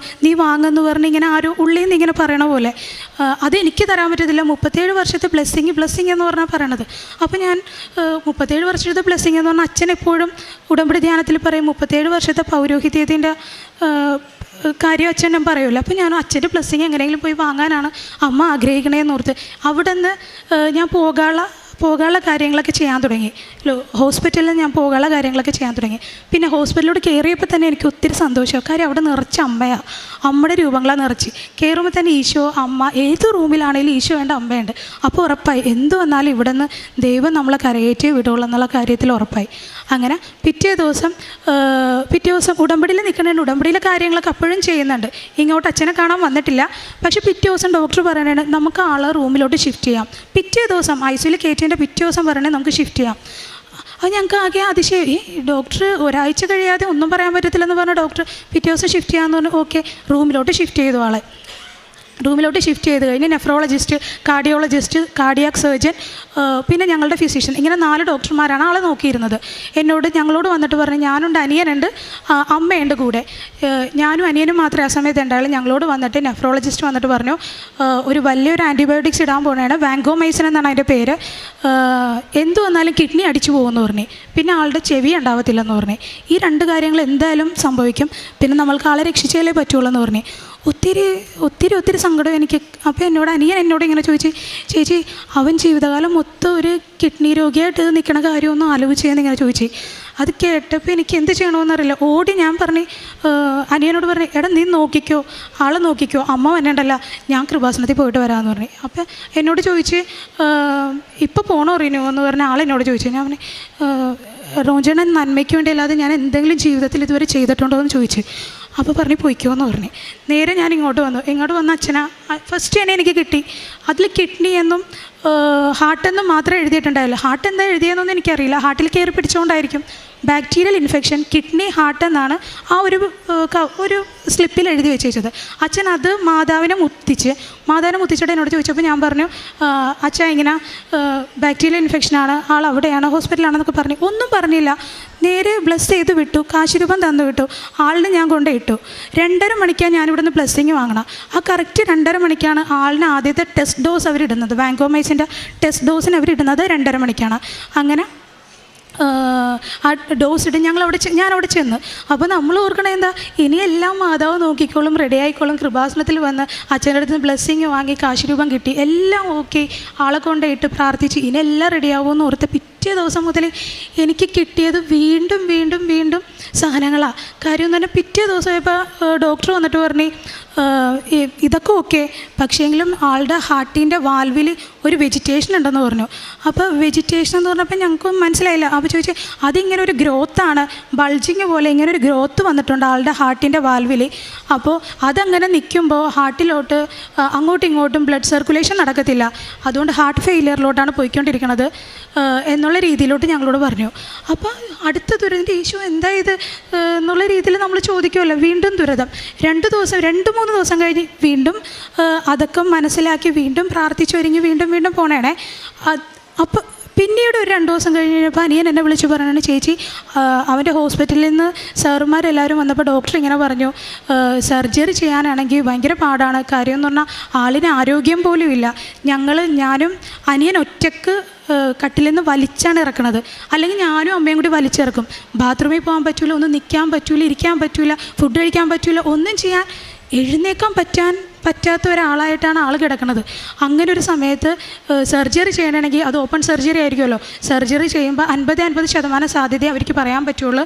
വാങ്ങെന്ന് പറഞ്ഞ് ഇങ്ങനെ ആരും ഉള്ളിൽ നിന്ന് ഇങ്ങനെ പറയണ പോലെ. അതെനിക്ക് തരാൻ പറ്റത്തില്ല, 37 വർഷത്തെ ബ്ലെസ്സിങ് എന്ന് പറഞ്ഞാൽ പറയണത്. അപ്പോൾ ഞാൻ 37 വർഷത്തെ ബ്ലെസ്സിങ് എന്ന് പറഞ്ഞാൽ അച്ഛൻ എപ്പോഴും ഉടമ്പടി ധ്യാനത്തിൽ പറയും 37 വർഷത്തെ പൗരോഹിത്യത്തിൻ്റെ കാര്യം അച്ഛൻ പറയുമല്ലോ. അപ്പോൾ ഞാൻ അച്ഛൻ്റെ ബ്ലെസ്സിങ് എങ്ങനെയെങ്കിലും പോയി വാങ്ങാനാണ് അമ്മ ആഗ്രഹിക്കണേന്ന് ഓർത്ത് അവിടെ നിന്ന് ഞാൻ പോകാനുള്ള കാര്യങ്ങളൊക്കെ ചെയ്യാൻ തുടങ്ങി. ഹോസ്പിറ്റലിൽ ഞാൻ പോകാനുള്ള കാര്യങ്ങളൊക്കെ ചെയ്യാൻ തുടങ്ങി. പിന്നെ ഹോസ്പിറ്റലിലോട്ട് കയറിയപ്പോൾ തന്നെ എനിക്ക് ഒത്തിരി സന്തോഷമാണ്. കാര്യം അവിടെ നിറച്ച അമ്മയാണ്, അമ്മയുടെ രൂപങ്ങളാണ് നിറച്ച്. കയറുമ്പോൾ തന്നെ ഈശോ, അമ്മ, ഏത് റൂമിലാണെങ്കിലും ഈശോ വേണ്ട അമ്മയുണ്ട്. അപ്പോൾ ഉറപ്പായി എന്ത് വന്നാലും ഇവിടെ നിന്ന് ദൈവം നമ്മളെ കരയേറ്റേ വിടുള്ളൂ എന്നുള്ള കാര്യത്തിൽ ഉറപ്പായി. അങ്ങനെ പിറ്റേ ദിവസം ഉടമ്പടിയിൽ നിൽക്കണേന് ഉടമ്പടിയിലെ കാര്യങ്ങളൊക്കെ അപ്പോഴും ചെയ്യുന്നുണ്ട്. ഇങ്ങോട്ട് അച്ഛനെ കാണാൻ വന്നിട്ടില്ല. പക്ഷേ പിറ്റേ ദിവസം ഡോക്ടർ പറയണേ നമുക്ക് ആളെ റൂമിലോട്ട് ഷിഫ്റ്റ് ചെയ്യാം. പിറ്റേ ദിവസം ICUയിൽ കയറ്റിൻ്റെ പിറ്റേ ദിവസം പറയണേ നമുക്ക് ഷിഫ്റ്റ് ചെയ്യാം. അത് ഞങ്ങൾക്ക് ആകെ അതിശയം. ഡോക്ടർ ഒരാഴ്ച കഴിയാതെ ഒന്നും പറയാൻ പറ്റത്തില്ലെന്ന് പറഞ്ഞ ഡോക്ടർ പിറ്റേ ദിവസം ഷിഫ്റ്റ് ചെയ്യാമെന്ന് പറഞ്ഞു. ഓക്കെ, റൂമിലോട്ട് ഷിഫ്റ്റ് ചെയ്തു. റൂമിലോട്ട് ഷിഫ്റ്റ് ചെയ്ത് കഴിഞ്ഞ് നെഫ്രോളജിസ്റ്റ്, കാർഡിയോളജിസ്റ്റ്, കാർഡിയാക് സർജൻ, പിന്നെ ഞങ്ങളുടെ ഫിസിഷ്യൻ, ഇങ്ങനെ 4 ഡോക്ടർമാരാണ് ആളെ നോക്കിയിരുന്നത്. ഞങ്ങളോട് വന്നിട്ട് പറഞ്ഞു ഞാനുണ്ട്, അനിയനുണ്ട്, അമ്മയുണ്ട് കൂടെ. ഞാനും അനിയനും മാത്രമേ ആ സമയത്ത് ഉണ്ടായുള്ളൂ. ഞങ്ങളോട് വന്നിട്ട് നെഫ്രോളജിസ്റ്റ് വന്നിട്ട് പറഞ്ഞു ഒരു വലിയൊരു ആൻറ്റിബയോട്ടിക്സ് ഇടാൻ പോകുന്നതാണ്, വാങ്കോമൈസിൻ എന്നാണ് അതിൻ്റെ പേര്. എന്തു വന്നാലും കിഡ്നി അടിച്ചു പോകുമെന്ന് പറഞ്ഞു. പിന്നെ ആളുടെ ചെവി ഉണ്ടാവത്തില്ലെന്ന് പറഞ്ഞു. ഈ 2 കാര്യങ്ങൾ എന്തായാലും സംഭവിക്കും, പിന്നെ നമ്മൾക്ക് ആളെ രക്ഷിച്ചാലേ പറ്റുള്ളൂ എന്ന് പറഞ്ഞു. ഒത്തിരി സങ്കടം എനിക്ക്. അപ്പോൾ അനിയൻ എന്നോട് ഇങ്ങനെ ചോദിച്ചു, ചേച്ചി അവൻ ജീവിതകാലം മൊത്തം ഒരു കിഡ്നി രോഗിയായിട്ട് നിൽക്കണ കാര്യമൊന്നും ആലോചിച്ചതെന്ന് ഇങ്ങനെ ചോദിച്ചു. അത് കേട്ടപ്പോൾ എനിക്ക് എന്ത് ചെയ്യണമെന്നറിയില്ല. ഓടി ഞാൻ പറഞ്ഞു, അനിയനോട് പറഞ്ഞു, എടാ നീ നോക്കിക്കോ, ആളെ നോക്കിക്കോ, അമ്മ വന്നേണ്ടല്ല, ഞാൻ കൃപാസനത്തിൽ പോയിട്ട് വരാമെന്ന് പറഞ്ഞു. അപ്പോൾ എന്നോട് ചോദിച്ച് ഇപ്പോൾ പോകണോ അറിയണോ എന്ന് പറഞ്ഞ ആളെന്നോട് ചോദിച്ചു. ഞാൻ പറഞ്ഞു റോജേട്ടൻ നന്മയ്ക്ക് വേണ്ടി അല്ലാതെ ഞാൻ എന്തെങ്കിലും ജീവിതത്തിൽ ഇതുവരെ ചെയ്തിട്ടുണ്ടോ എന്ന് ചോദിച്ചു. അപ്പോൾ പറഞ്ഞു പോയിക്കോ എന്ന് പറഞ്ഞു. നേരെ ഞാൻ ഇങ്ങോട്ട് വന്ന അച്ഛനാ ഫസ്റ്റ് തന്നെ എനിക്ക് കിട്ടി. അതിൽ കിഡ്നി എന്നും ഹാർട്ടെന്നും മാത്രമേ എഴുതിയിട്ടുണ്ടായില്ല. ഹാർട്ട് എന്താ എഴുതിയെന്നൊന്നും എനിക്കറിയില്ല, ഹാർട്ടിൽ കയറി പിടിച്ചുകൊണ്ടായിരിക്കും. ബാക്ടീരിയൽ ഇൻഫെക്ഷൻ, കിഡ്നി, ഹാർട്ട് എന്നാണ് ആ ഒരു സ്ലിപ്പിൽ എഴുതി വെച്ചത്. അച്ഛൻ അത് മാതാവിനെ മുത്തിച്ചിട്ട് എന്നോട് ചോദിച്ചപ്പോൾ ഞാൻ പറഞ്ഞു അച്ഛാ ഇങ്ങനെ ബാക്ടീരിയൽ ഇൻഫെക്ഷനാണ്, ആൾ അവിടെയാണ്, ഹോസ്പിറ്റലാണെന്നൊക്കെ പറഞ്ഞു. ഒന്നും പറഞ്ഞില്ല, നേരെ ബ്ലസ് ചെയ്ത് വിട്ടു, കാശുരൂപം തന്നു വിട്ടു. ആളിനെ ഞാൻ കൊണ്ടിട്ടു. 2:30 മണിക്കാണ് ഞാനിവിടെ നിന്ന് ബ്ലെസ്സിങ് വാങ്ങണം. ആ കറക്റ്റ് 2:30 മണിക്കാണ് ആളിന് ആദ്യത്തെ ടെസ്റ്റ് ഡോസ് അവരിടുന്നത്. വാങ്കോമൈസിൻ്റെ ടെസ്റ്റ് ഡോസിന് അവരിടുന്നത് 2:30 മണിക്കാണ്. അങ്ങനെ ആ ഡോസ് ഇട്ട് ഞാനവിടെ ചെന്ന്. അപ്പോൾ നമ്മൾ ഓർക്കണേ എന്താ, ഇനിയെല്ലാം മാതാവ് നോക്കിക്കോളും, റെഡി ആയിക്കോളും. കൃപാസനത്തിൽ വന്ന് അച്ഛൻ്റെ അടുത്ത് ബ്ലെസ്സിങ് വാങ്ങി കാശുരൂപം കിട്ടി, എല്ലാം ഓക്കെ, ആളെ കൊണ്ടിട്ട് പ്രാർത്ഥിച്ച് ഇനി എല്ലാം റെഡിയാവുമെന്ന് ഓർത്ത് പിറ്റേ ദിവസം മുതൽ എനിക്ക് കിട്ടിയത് വീണ്ടും സഹനങ്ങളാണ്. കാര്യം എന്ന് പറഞ്ഞാൽ പിറ്റേ ദിവസം ഇപ്പോൾ ഡോക്ടർ വന്നിട്ട് പറഞ്ഞു ഇതൊക്കെ ഓക്കെ, പക്ഷേങ്കിലും ആളുടെ ഹാർട്ടിൻ്റെ വാൽവിൽ ഒരു വെജിറ്റേഷൻ ഉണ്ടെന്ന് പറഞ്ഞു. അപ്പോൾ വെജിറ്റേഷൻ എന്ന് പറഞ്ഞപ്പോൾ ഞങ്ങൾക്ക് മനസ്സിലായില്ല. അപ്പോൾ ചോദിച്ചു അതിങ്ങനെ ഒരു ഗ്രോത്താണ്, ബൾജിങ് പോലെ ഇങ്ങനെ ഒരു ഗ്രോത്ത് വന്നിട്ടുണ്ട് ആളുടെ ഹാർട്ടിൻ്റെ വാൽവിൽ. അപ്പോൾ അതങ്ങനെ നിൽക്കുമ്പോൾ ഹാർട്ടിലോട്ട് അങ്ങോട്ടും ഇങ്ങോട്ടും ബ്ലഡ് സർക്കുലേഷൻ നടക്കത്തില്ല, അതുകൊണ്ട് ഹാർട്ട് ഫെയിലിയറിലോട്ടാണ് പോയിക്കൊണ്ടിരിക്കുന്നത് എന്നുള്ള രീതിയിലോട്ട് ഞങ്ങളോട് പറഞ്ഞു. അപ്പോൾ അടുത്ത ദുരിതം ഈശോ എന്താ ഇത് എന്നുള്ള രീതിയിൽ നമ്മൾ ചോദിക്കുമല്ലോ. വീണ്ടും ദുരിതം 2-3 ദിവസം കഴിഞ്ഞ് വീണ്ടും അതൊക്കെ മനസ്സിലാക്കി വീണ്ടും പ്രാർത്ഥിച്ചു ഒരുങ്ങി വീണ്ടും പോണേണേ. അപ്പോൾ പിന്നീട് ഒരു 2 ദിവസം കഴിഞ്ഞപ്പോൾ അനിയൻ എന്നെ വിളിച്ച് പറയണ ചേച്ചി അവൻ്റെ ഹോസ്പിറ്റലിൽ നിന്ന് സാറുമാരെല്ലാവരും വന്നപ്പോൾ ഡോക്ടർ ഇങ്ങനെ പറഞ്ഞു സർജറി ചെയ്യാനാണെങ്കിൽ ഭയങ്കര പാടാണ്. കാര്യം എന്ന് പറഞ്ഞാൽ ആളിന് ആരോഗ്യം പോലും ഇല്ല. ഞാനും അനിയൻ ഒറ്റക്ക് കട്ടിൽ നിന്ന് വലിച്ചാണ് ഇറക്കണത്, അല്ലെങ്കിൽ ഞാനും അമ്മയും കൂടി വലിച്ചിറക്കും. ബാത്റൂമിൽ പോകാൻ പറ്റില്ല, ഒന്നും നിൽക്കാൻ പറ്റില്ല, ഇരിക്കാൻ പറ്റില്ല, ഫുഡ് കഴിക്കാൻ പറ്റില്ല, ഒന്നും ചെയ്യാൻ എഴുന്നേക്കാൻ പറ്റാത്ത ഒരാളായിട്ടാണ് ആൾ കിടക്കുന്നത്. അങ്ങനെ ഒരു സമയത്ത് സർജറി ചെയ്യണമെങ്കിൽ അത് ഓപ്പൺ സർജറി ആയിരിക്കുമല്ലോ. സർജറി ചെയ്യുമ്പോൾ 50% സാധ്യതയെ അവർക്ക് പറയാൻ പറ്റുള്ളൂ.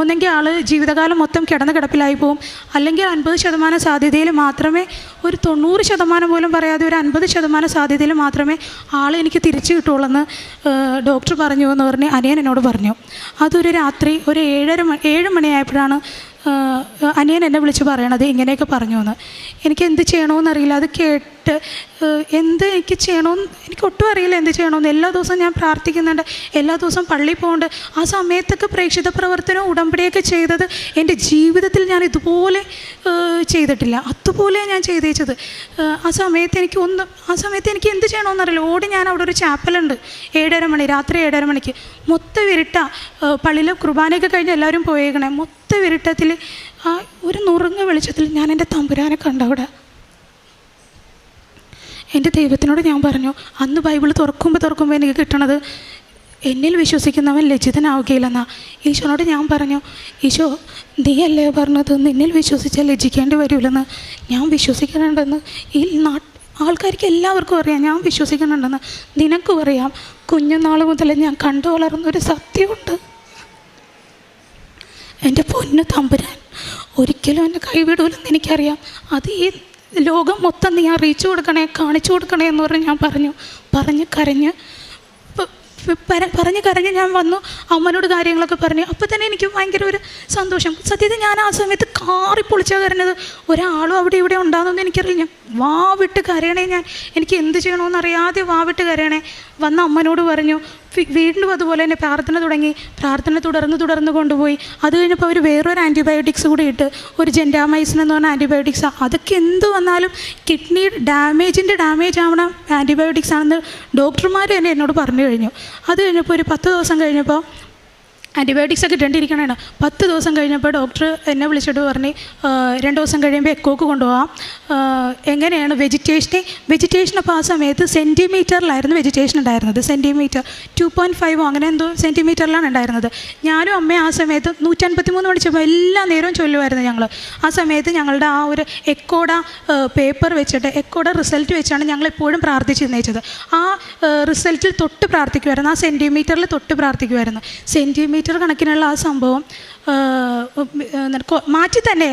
ഒന്നെങ്കിൽ ആൾ ജീവിതകാലം മൊത്തം കിടപ്പിലായി പോവും, അല്ലെങ്കിൽ 50% സാധ്യതയിൽ മാത്രമേ, ഒരു 90% പോലും പറയാതെ ഒരു 50% സാധ്യതയിൽ മാത്രമേ ആൾ എനിക്ക് തിരിച്ചു കിട്ടുള്ളൂ എന്ന് ഡോക്ടർ പറഞ്ഞു എന്ന് പറഞ്ഞ് അനിയൻ എന്നോട് പറഞ്ഞു. അതൊരു രാത്രി ഒരു 7 മണിയായപ്പോഴാണ് അനിയൻ എന്നെ വിളിച്ച് പറയണത് ഇങ്ങനെയൊക്കെ പറഞ്ഞു എന്ന്. എനിക്ക് എന്ത് ചെയ്യണമെന്നറിയില്ല. അത് കേട്ട് എന്ത് എനിക്ക് ചെയ്യണമെന്ന് എനിക്ക് ഒട്ടും അറിയില്ല, എന്ത് ചെയ്യണമെന്ന്. എല്ലാ ദിവസവും ഞാൻ പ്രാർത്ഥിക്കുന്നുണ്ട്, എല്ലാ ദിവസവും പള്ളിയിൽ പോകുന്നുണ്ട്. ആ സമയത്തൊക്കെ പ്രേക്ഷിത പ്രവർത്തനവും ഉടമ്പടിയൊക്കെ ചെയ്തത് എൻ്റെ ജീവിതത്തിൽ ഞാൻ ഇതുപോലെ ചെയ്തിട്ടില്ല. അതുപോലെ ഞാൻ ചെയ്തേച്ചത്. ആ സമയത്ത് എനിക്ക് എന്ത് ചെയ്യണമെന്നറിയില്ല. ഞാൻ അവിടെ ഒരു ചാപ്പലുണ്ട്, 7:30 മണി, രാത്രി 7:30 മണിക്ക് മൊത്തം ഇരുട്ട. പള്ളിയിൽ കുർബാനയൊക്കെ കഴിഞ്ഞ് എല്ലാവരും പോയേക്കണേ. മൊത്തം ഇരുട്ടത്തിൽ ആ ഒരു നുറുങ്ങ വെളിച്ചത്തിൽ ഞാൻ എൻ്റെ തമ്പുരാനെ കണ്ടവിടെ. എൻ്റെ ദൈവത്തിനോട് ഞാൻ പറഞ്ഞു, അന്ന് ബൈബിൾ തുറക്കുമ്പോൾ എനിക്ക് കിട്ടണത് എന്നിൽ വിശ്വസിക്കുന്നവൻ ലജ്ജിതനാവുകയില്ലെന്നാ. ഈശോനോട് ഞാൻ പറഞ്ഞു, ഈശോ നീ അല്ലേ പറഞ്ഞത് നിന്നിൽ വിശ്വസിച്ചാൽ ലജ്ജിക്കേണ്ടി വരില്ലെന്ന്. ഞാൻ വിശ്വസിക്കുന്നുണ്ടെന്ന് ഈ ആൾക്കാർക്ക് എല്ലാവർക്കും അറിയാം, ഞാൻ വിശ്വസിക്കുന്നുണ്ടെന്ന്. നിനക്കും അറിയാം. കുഞ്ഞുനാൾ മുതൽ ഞാൻ കണ്ടു വളർന്നൊരു സത്യമുണ്ട്. എൻ്റെ പൊന്നു തമ്പുരാൻ ഒരിക്കലും എന്നെ കൈവിടൂലെന്ന് എനിക്കറിയാം. അത് ഈ ലോകം മൊത്തം നീ അറിയിച്ചു കൊടുക്കണേ, കാണിച്ചു കൊടുക്കണേ എന്ന് പറഞ്ഞ് ഞാൻ പറഞ്ഞ് കരഞ്ഞ് ഞാൻ വന്നു. അമ്മനോട് കാര്യങ്ങളൊക്കെ പറഞ്ഞു. അപ്പോൾ തന്നെ എനിക്ക് ഭയങ്കര ഒരു സന്തോഷം. സത്യത്തിൽ ഞാൻ ആ സമയത്ത് പൊളിച്ചാൽ കരഞ്ഞത്. ഒരാളും അവിടെ ഇവിടെ ഉണ്ടാകുന്നൊന്നും എനിക്കറിയില്ല. ഞാൻ വാവിട്ട് കരയണേ. എനിക്ക് എന്ത് ചെയ്യണമെന്നറിയാതെ വാവിട്ട് കരയണേ. വന്ന അമ്മനോട് പറഞ്ഞു. വീണ്ടും അതുപോലെ തന്നെ പ്രാർത്ഥന തുടർന്ന് കൊണ്ടുപോയി. അത് കഴിഞ്ഞപ്പോൾ അവർ വേറൊരു ആൻറ്റിബയോട്ടിക്സ് കൂടി ഇട്ട്, ഒരു ജെൻഡാമൈസിൻ എന്ന് പറഞ്ഞ ആൻറ്റിബയോട്ടിക്സ്. അതൊക്കെ എന്ത് വന്നാലും കിഡ്നി ഡാമേജ് ആവണം ആൻറ്റിബയോട്ടിക്സ് ആണെന്ന് ഡോക്ടർമാർ തന്നെ എന്നോട് പറഞ്ഞു കഴിഞ്ഞു. അത് കഴിഞ്ഞപ്പോൾ ഒരു 10 ദിവസം കഴിഞ്ഞപ്പോൾ ആൻറ്റിബയോട്ടിക്സ് ഒക്കെ ഇട്ടേണ്ടിയിരിക്കണേണ്. 10 ദിവസം കഴിഞ്ഞപ്പോൾ ഡോക്ടർ എന്നെ വിളിച്ചിട്ട് പറഞ്ഞ് 2 ദിവസം കഴിയുമ്പോൾ എക്കോക്ക് കൊണ്ടുപോകാം. എങ്ങനെയാണ് വെജിറ്റേഷൻ അപ്പോൾ ആ സമയത്ത് സെൻറ്റിമീറ്ററിലായിരുന്നു വെജിറ്റേഷൻ ഉണ്ടായിരുന്നത്. 2.5 അങ്ങനെ എന്തോ സെൻറ്റിമീറ്ററിലാണ് ഉണ്ടായിരുന്നത്. ഞാനും അമ്മയും ആ സമയത്ത് 153 പഠിച്ചപ്പോൾ എല്ലാ നേരവും ചൊല്ലുമായിരുന്നു ഞങ്ങൾ. ആ സമയത്ത് ഞങ്ങളുടെ ആ ഒരു എക്കോയുടെ പേപ്പർ വെച്ചിട്ട്, എക്കോയുടെ റിസൾട്ട് വെച്ചാണ് ഞങ്ങൾ എപ്പോഴും പ്രാർത്ഥിച്ചിരുന്നേച്ചത്. ആ റിസൾട്ടിൽ തൊട്ട് പ്രാർത്ഥിക്കുമായിരുന്നു, ആ സെൻറ്റിമീറ്ററിൽ തൊട്ട് പ്രാർത്ഥിക്കുമായിരുന്നു. സെൻറ്റിമീറ്റർ കണക്കിനുള്ള ആ സംഭവം മാറ്റി തന്നെ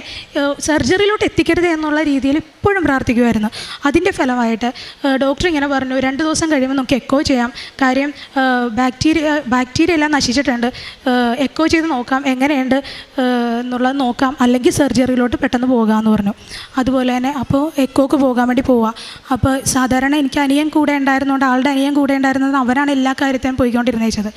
സർജറിയിലോട്ട് എത്തിക്കരുത് എന്നുള്ള രീതിയിൽ ഇപ്പോഴും പ്രാർത്ഥിക്കുമായിരുന്നു. അതിൻ്റെ ഫലമായിട്ട് ഡോക്ടർ ഇങ്ങനെ പറഞ്ഞു, 2 ദിവസം കഴിയുമ്പോൾ നമുക്ക് എക്കോ ചെയ്യാം. കാര്യം ബാക്ടീരിയ എല്ലാം നശിച്ചിട്ടുണ്ട്. എക്കോ ചെയ്ത് നോക്കാം എങ്ങനെയുണ്ട് എന്നുള്ളത് നോക്കാം, അല്ലെങ്കിൽ സർജറിയിലോട്ട് പെട്ടെന്ന് പോകാമെന്ന് പറഞ്ഞു. അതുപോലെ തന്നെ അപ്പോൾ എക്കോക്ക് പോകാൻ വേണ്ടി പോവാം. അപ്പോൾ സാധാരണ എനിക്ക് അനിയൻ കൂടെ ഉണ്ടായിരുന്നതുകൊണ്ട്, ആളുടെ അനിയൻ കൂടെ ഉണ്ടായിരുന്നത് അവനാണ് എല്ലാ കാര്യത്തിനും പോയിക്കൊണ്ടിരുന്നേച്ചത്.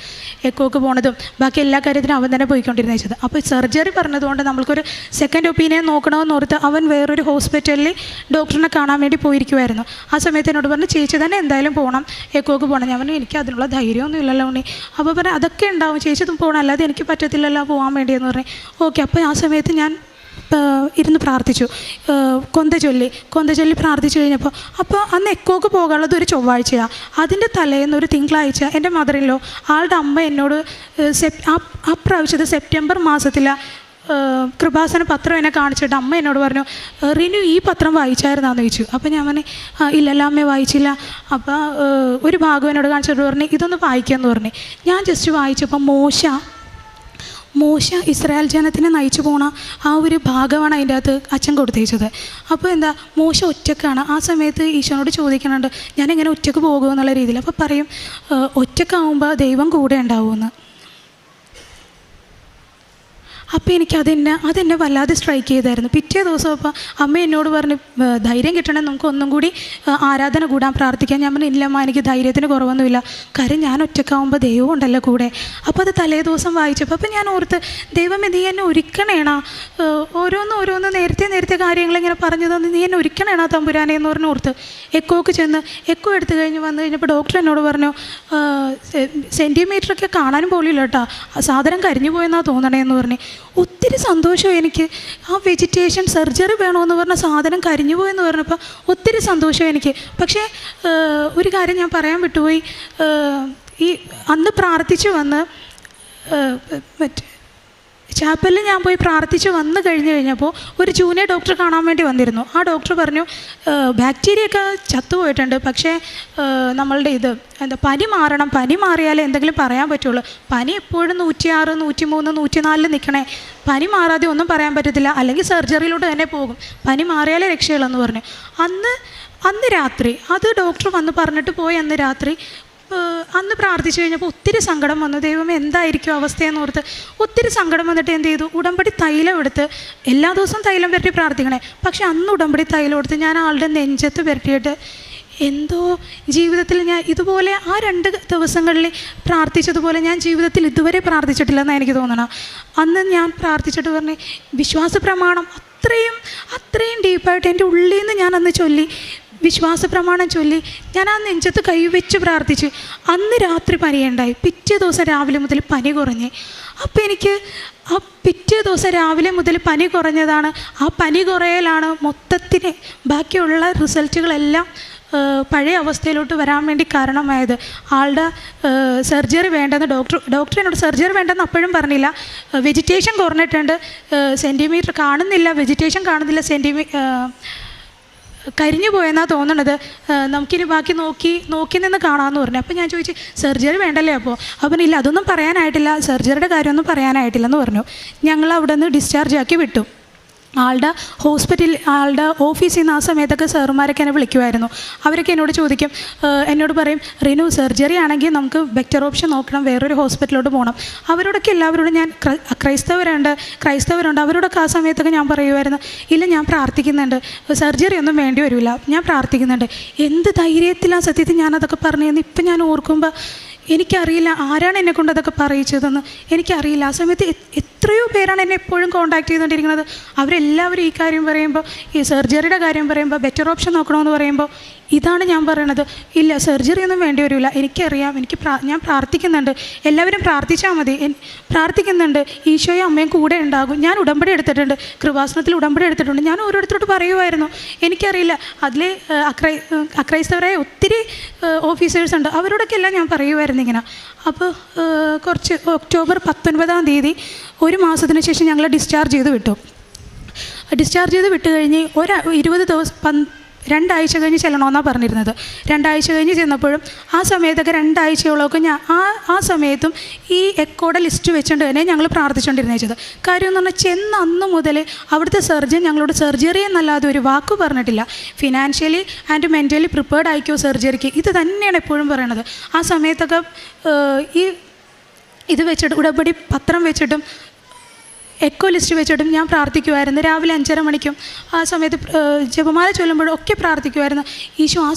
എക്കോക്ക് പോണതും ബാക്കി എല്ലാ കാര്യത്തിനും അവൻ തന്നെ പോയിക്കൊണ്ടിരുന്നേച്ചത്. അപ്പോൾ സർജറി പറഞ്ഞതുകൊണ്ട് നമ്മൾക്കൊരു സെക്കൻഡ് ഒപ്പീനിയൻ നോക്കണമെന്ന് ഓർത്ത് അവൻ വേറൊരു ഹോസ്പിറ്റലിൽ ഡോക്ടറിനെ കാണാൻ വേണ്ടി പോയിരിക്കുമായിരുന്നു. ആ സമയത്ത് എന്നോട് പറഞ്ഞു, ചേച്ചി തന്നെ എന്തായാലും പോകണം, എക്കോക്ക് പോകണം. ഞാൻ പറഞ്ഞു, എനിക്ക് അതിനുള്ള ധൈര്യമൊന്നും ഇല്ലല്ലോ ഉണ്ണി. അപ്പോൾ പറഞ്ഞു, അതൊക്കെ ഉണ്ടാവും, ചേച്ചി ഇതും പോകണം, അല്ലാതെ എനിക്ക് പറ്റത്തില്ലല്ലോ പോകാൻ വേണ്ടിയെന്ന് പറഞ്ഞു. ഓക്കെ. അപ്പോൾ ആ സമയത്ത് ഞാൻ ഇരുന്ന് പ്രാർത്ഥിച്ചു, കൊന്ത ചൊല്ലി പ്രാർത്ഥിച്ചു കഴിഞ്ഞപ്പോൾ, അപ്പോൾ അന്ന് എക്കോക്ക് പോകാനുള്ളത് ഒരു ചൊവ്വാഴ്ചയാണ്. അതിൻ്റെ തലേന്ന് ഒരു തിങ്കളാഴ്ച എൻ്റെ മദറിലോ ആളുടെ അമ്മ എന്നോട് ആ പ്രാവശ്യത്തെ സെപ്റ്റംബർ മാസത്തിലാണ് കൃപാസന പത്രം എന്നെ കാണിച്ചിട്ട് അമ്മ എന്നോട് പറഞ്ഞു, റിനു ഈ പത്രം വായിച്ചായിരുന്നാന്ന് ചോദിച്ചു. അപ്പോൾ ഞാൻ പറഞ്ഞു, ഇല്ലല്ല അമ്മയെ വായിച്ചില്ല. അപ്പോൾ ഒരു ഭാഗം എന്നോട് കാണിച്ചിട്ട് പറഞ്ഞു, ഇതൊന്ന് വായിക്കാമെന്ന് പറഞ്ഞു. ഞാൻ ജസ്റ്റ് വായിച്ചപ്പോൾ മോശ ഇസ്രായേൽ ജനത്തിനെ നയിച്ചു പോണ ആ ഒരു ഭാഗമാണ് അതിൻ്റെ അകത്ത് അച്ഛൻ കൊടുത്തേച്ചത്. അപ്പോൾ എന്താ, മോശ ഒറ്റക്കാണ്. ആ സമയത്ത് ഈശോനോട് ചോദിക്കുന്നുണ്ട്, ഞാനെങ്ങനെ ഒറ്റക്ക് പോകുമെന്നുള്ള രീതിയിൽ. അപ്പോൾ പറയും, ഒറ്റക്കാവുമ്പോൾ ദൈവം കൂടെ ഉണ്ടാവുമെന്ന്. അപ്പോൾ അതെന്നെ വല്ലാതെ സ്ട്രൈക്ക് ചെയ്തായിരുന്നു. പിറ്റേ ദിവസം അപ്പോൾ അമ്മ എന്നോട് പറഞ്ഞ്, ധൈര്യം കിട്ടണം, നമുക്ക് ഒന്നും കൂടി ആരാധന കൂടാൻ പ്രാർത്ഥിക്കാം. ഞാൻ പറഞ്ഞു, ഇല്ലമ്മ എനിക്ക് ധൈര്യത്തിന് കുറവൊന്നുമില്ല, കാര്യം ഞാൻ ഒറ്റക്കാവുമ്പോൾ ദൈവം ഉണ്ടല്ലോ കൂടെ. അപ്പോൾ അത് തലേ ദിവസം വായിച്ചപ്പോൾ അപ്പോൾ ഞാൻ ഓർത്ത്, ദൈവമേ നീ എന്നെ ഒരുക്കണേണ, ഓരോന്ന് നേരത്തെ കാര്യങ്ങളിങ്ങനെ പറഞ്ഞു തന്നു, നീ എന്നെ ഒരുക്കണേണ തമ്പുരാനെ എന്ന് പറഞ്ഞ് ഓർത്ത് എക്കോക്ക് ചെന്ന് എക്കോ എടുത്തു കഴിഞ്ഞ് വന്നു കഴിഞ്ഞപ്പോൾ ഡോക്ടർ എന്നോട് പറഞ്ഞു, സെൻറ്റിമീറ്ററൊക്കെ കാണാനും പോലില്ല കേട്ടോ, സാധനം കരിഞ്ഞു പോയെന്നാണ് തോന്നണേന്ന് പറഞ്ഞ്. ഒത്തിരി സന്തോഷം എനിക്ക്. ആ വെജിറ്റേഷൻ സർജറി വേണമെന്ന് പറഞ്ഞ സാധനം കരിഞ്ഞു പോയെന്ന് പറഞ്ഞപ്പോൾ ഒത്തിരി സന്തോഷം എനിക്ക്. പക്ഷേ ഒരു കാര്യം ഞാൻ പറയാൻ വിട്ടുപോയി. ഈ അന്ന് പ്രാർത്ഥിച്ചു വന്ന് ചാപ്പലിൽ ഞാൻ പോയി പ്രാർത്ഥിച്ച് വന്നു കഴിഞ്ഞപ്പോൾ ഒരു ജൂനിയർ ഡോക്ടർ കാണാൻ വേണ്ടി വന്നിരുന്നു. ആ ഡോക്ടർ പറഞ്ഞു ബാക്ടീരിയ ഒക്കെ ചത്തുപോയിട്ടുണ്ട്, പക്ഷേ നമ്മളുടെ പനി മാറണം, പനി മാറിയാലേ എന്തെങ്കിലും പറയാൻ പറ്റുള്ളൂ. പനി എപ്പോഴും 106, 103, 104 നിൽക്കണേ, പനി മാറാതെ ഒന്നും പറയാൻ പറ്റത്തില്ല, അല്ലെങ്കിൽ സർജറിയിലോട്ട് തന്നെ പോകും, പനി മാറിയാലേ രക്ഷയുള്ളെന്ന് പറഞ്ഞു. അന്ന് രാത്രി അത് ഡോക്ടർ വന്ന് പറഞ്ഞിട്ട് പോയി. അന്ന് പ്രാർത്ഥിച്ചു കഴിഞ്ഞപ്പോൾ ഒത്തിരി സങ്കടം വന്നു. ദൈവമേ എന്തായിരിക്കും അവസ്ഥയെന്ന് ഓർത്ത് ഒത്തിരി സങ്കടം വന്നിട്ട് എന്ത് ചെയ്തു, ഉടമ്പടി തൈലം എടുത്ത്, എല്ലാ ദിവസവും തൈലം പുരട്ടി പ്രാർത്ഥിക്കണേ, പക്ഷെ അന്ന് ഉടമ്പടി തൈലം എടുത്ത് ഞാൻ ആളുടെ നെഞ്ചത്ത് പുരട്ടിയിട്ട് എന്തോ ജീവിതത്തിൽ ഞാൻ ഇതുപോലെ ആ 2 ദിവസങ്ങളിൽ പ്രാർത്ഥിച്ചതുപോലെ ഞാൻ ജീവിതത്തിൽ ഇതുവരെ പ്രാർത്ഥിച്ചിട്ടില്ലെന്നാണ് എനിക്ക് തോന്നണം. അന്ന് ഞാൻ പ്രാർത്ഥിച്ചിട്ട് പറഞ്ഞ് വിശ്വാസ പ്രമാണം അത്രയും ഡീപ്പായിട്ട് എൻ്റെ ഉള്ളിൽ നിന്ന് ഞാൻ അന്ന് ചൊല്ലി, വിശ്വാസ പ്രമാണം ചൊല്ലി ഞാൻ ആ നെഞ്ചത്ത് കൈവച്ച് പ്രാർത്ഥിച്ച്. അന്ന് രാത്രി പനിയുണ്ടായി, പിറ്റേ ദിവസം രാവിലെ മുതൽ പനി കുറഞ്ഞ്. അപ്പോൾ എനിക്ക് ആ പിറ്റേ ദിവസം രാവിലെ മുതൽ പനി കുറഞ്ഞതാണ്, ആ പനി കുറയലാണ് മൊത്തത്തിന് ബാക്കിയുള്ള റിസൾട്ടുകളെല്ലാം പഴയ അവസ്ഥയിലോട്ട് വരാൻ വേണ്ടി കാരണമായത്. ആളുടെ സർജറി വേണ്ടെന്ന് ഡോക്ടർ എന്നോട് സർജറി വേണ്ടെന്ന് അപ്പോഴും പറഞ്ഞില്ല. വെജിറ്റേഷൻ കുറഞ്ഞിട്ടുണ്ട്, സെൻറ്റിമീറ്റർ കാണുന്നില്ല, വെജിറ്റേഷൻ കാണുന്നില്ല, കരിഞ്ഞു പോയെന്നാണ് തോന്നണത്, നമുക്കിനി ബാക്കി നോക്കി നിന്ന് കാണാമെന്ന് പറഞ്ഞു. അപ്പോൾ ഞാൻ ചോദിച്ചു സർജറി വേണ്ടല്ലേ? അപ്പോൾ ഇല്ല, അതൊന്നും പറയാനായിട്ടില്ല, സർജറിയുടെ കാര്യമൊന്നും പറയാനായിട്ടില്ലെന്ന് പറഞ്ഞു. ഞങ്ങൾ അവിടെ നിന്ന് ഡിസ്ചാർജ് ആക്കി വിട്ടു. ആളുടെ ഓഫീസിൽ നിന്ന് ആ സമയത്തൊക്കെ സാറുമാരൊക്കെ എന്നെ വിളിക്കുമായിരുന്നു. അവരൊക്കെ എന്നോട് ചോദിക്കും, എന്നോട് പറയും, റിനു സർജറി ആണെങ്കിൽ നമുക്ക് ബെറ്റർ ഓപ്ഷൻ നോക്കണം, വേറൊരു ഹോസ്പിറ്റലിലോട്ട് പോകണം. അവരോടൊക്കെ എല്ലാവരോടും ഞാൻ ക്രൈസ്തവരുണ്ട് അവരോടൊക്കെ ആ സമയത്തൊക്കെ ഞാൻ പറയുമായിരുന്നു, ഇല്ല ഞാൻ പ്രാർത്ഥിക്കുന്നുണ്ട്, സർജറി ഒന്നും വേണ്ടി വരില്ല, ഞാൻ പ്രാർത്ഥിക്കുന്നുണ്ട്. എന്ത് ധൈര്യത്തിലാണ് സത്യത്തിൽ ഞാനതൊക്കെ പറഞ്ഞതെന്ന് ഇപ്പം ഞാൻ ഓർക്കുമ്പോൾ എനിക്കറിയില്ല ആരാണ് എന്നെക്കൊണ്ട് അതൊക്കെ പറയിച്ചതെന്ന് എനിക്കറിയില്ല. ആ സമയത്ത് എത്രയോ പേരാണ് എന്നെ എപ്പോഴും കോൺടാക്ട് ചെയ്തുകൊണ്ടിരിക്കുന്നത്. അവരെല്ലാവരും ഈ കാര്യം പറയുമ്പോൾ, ഈ സർജറിയുടെ കാര്യം പറയുമ്പോൾ, ബെറ്റർ ഓപ്ഷൻ നോക്കണമെന്ന് പറയുമ്പോൾ ഇതാണ് ഞാൻ പറയണത്, ഇല്ല സർജറി ഒന്നും വേണ്ടി വരില്ല, എനിക്കറിയാം, ഞാൻ പ്രാർത്ഥിക്കുന്നുണ്ട്, എല്ലാവരും പ്രാർത്ഥിച്ചാൽ മതി, പ്രാർത്ഥിക്കുന്നുണ്ട്, ഈശോയും അമ്മയും കൂടെ ഉണ്ടാകും. ഞാൻ ഉടമ്പടി എടുത്തിട്ടുണ്ട്, കൃപാസനത്തിൽ ഉടമ്പടി എടുത്തിട്ടുണ്ട്. ഞാൻ ഓരോരുത്തരോട് പറയുമായിരുന്നു. എനിക്കറിയില്ല, അതിൽ അക്രൈസ്തവരായ ഒത്തിരി ഓഫീസേഴ്സ് ഉണ്ട്, അവരോടൊക്കെ എല്ലാം ഞാൻ പറയുമായിരുന്നു ഇങ്ങനെ. അപ്പോൾ ഒക്ടോബർ 19-ാം തീയതി 1 മാസത്തിന് ശേഷം ഞങ്ങൾ ഡിസ്ചാർജ് ചെയ്ത് വിട്ട് കഴിഞ്ഞ് 20 ദിവസം 2 ആഴ്ച കഴിഞ്ഞ് ചെല്ലണമെന്നാണ് പറഞ്ഞിരുന്നത്. 2 ആഴ്ച കഴിഞ്ഞ് ചെന്നപ്പോഴും ആ സമയത്തൊക്കെ 2 ആഴ്ചയോളമൊക്കെ ആ സമയത്തും ഈ എക്കോടെ ലിസ്റ്റ് വെച്ചുകൊണ്ട് തന്നെ ഞങ്ങൾ പ്രാർത്ഥിച്ചുകൊണ്ടിരുന്നത്. കാര്യം എന്ന് പറഞ്ഞാൽ ചെന്ന അന്ന് മുതൽ അവിടുത്തെ സർജൻ ഞങ്ങളോട് സർജറി എന്നല്ലാതെ ഒരു വാക്ക് പറഞ്ഞിട്ടില്ല. ഫിനാൻഷ്യലി ആൻഡ് മെൻ്റലി പ്രിപ്പേർഡ് ആയിക്കോ സർജറിക്ക്, ഇത് തന്നെയാണ് എപ്പോഴും പറയണത്. ആ സമയത്തൊക്കെ ഇത് വെച്ചിട്ട് ഉടമ്പടി പത്രം വെച്ചിട്ടും എക്കോ ലിസ്റ്റ് വെച്ചിട്ടും ഞാൻ പ്രാർത്ഥിക്കുമായിരുന്നു. രാവിലെ 5:30 മണിക്കും ആ സമയത്ത് ജപമാല ചൊല്ലുമ്പോഴും ഒക്കെ പ്രാർത്ഥിക്കുമായിരുന്നു, ഈശോ ആ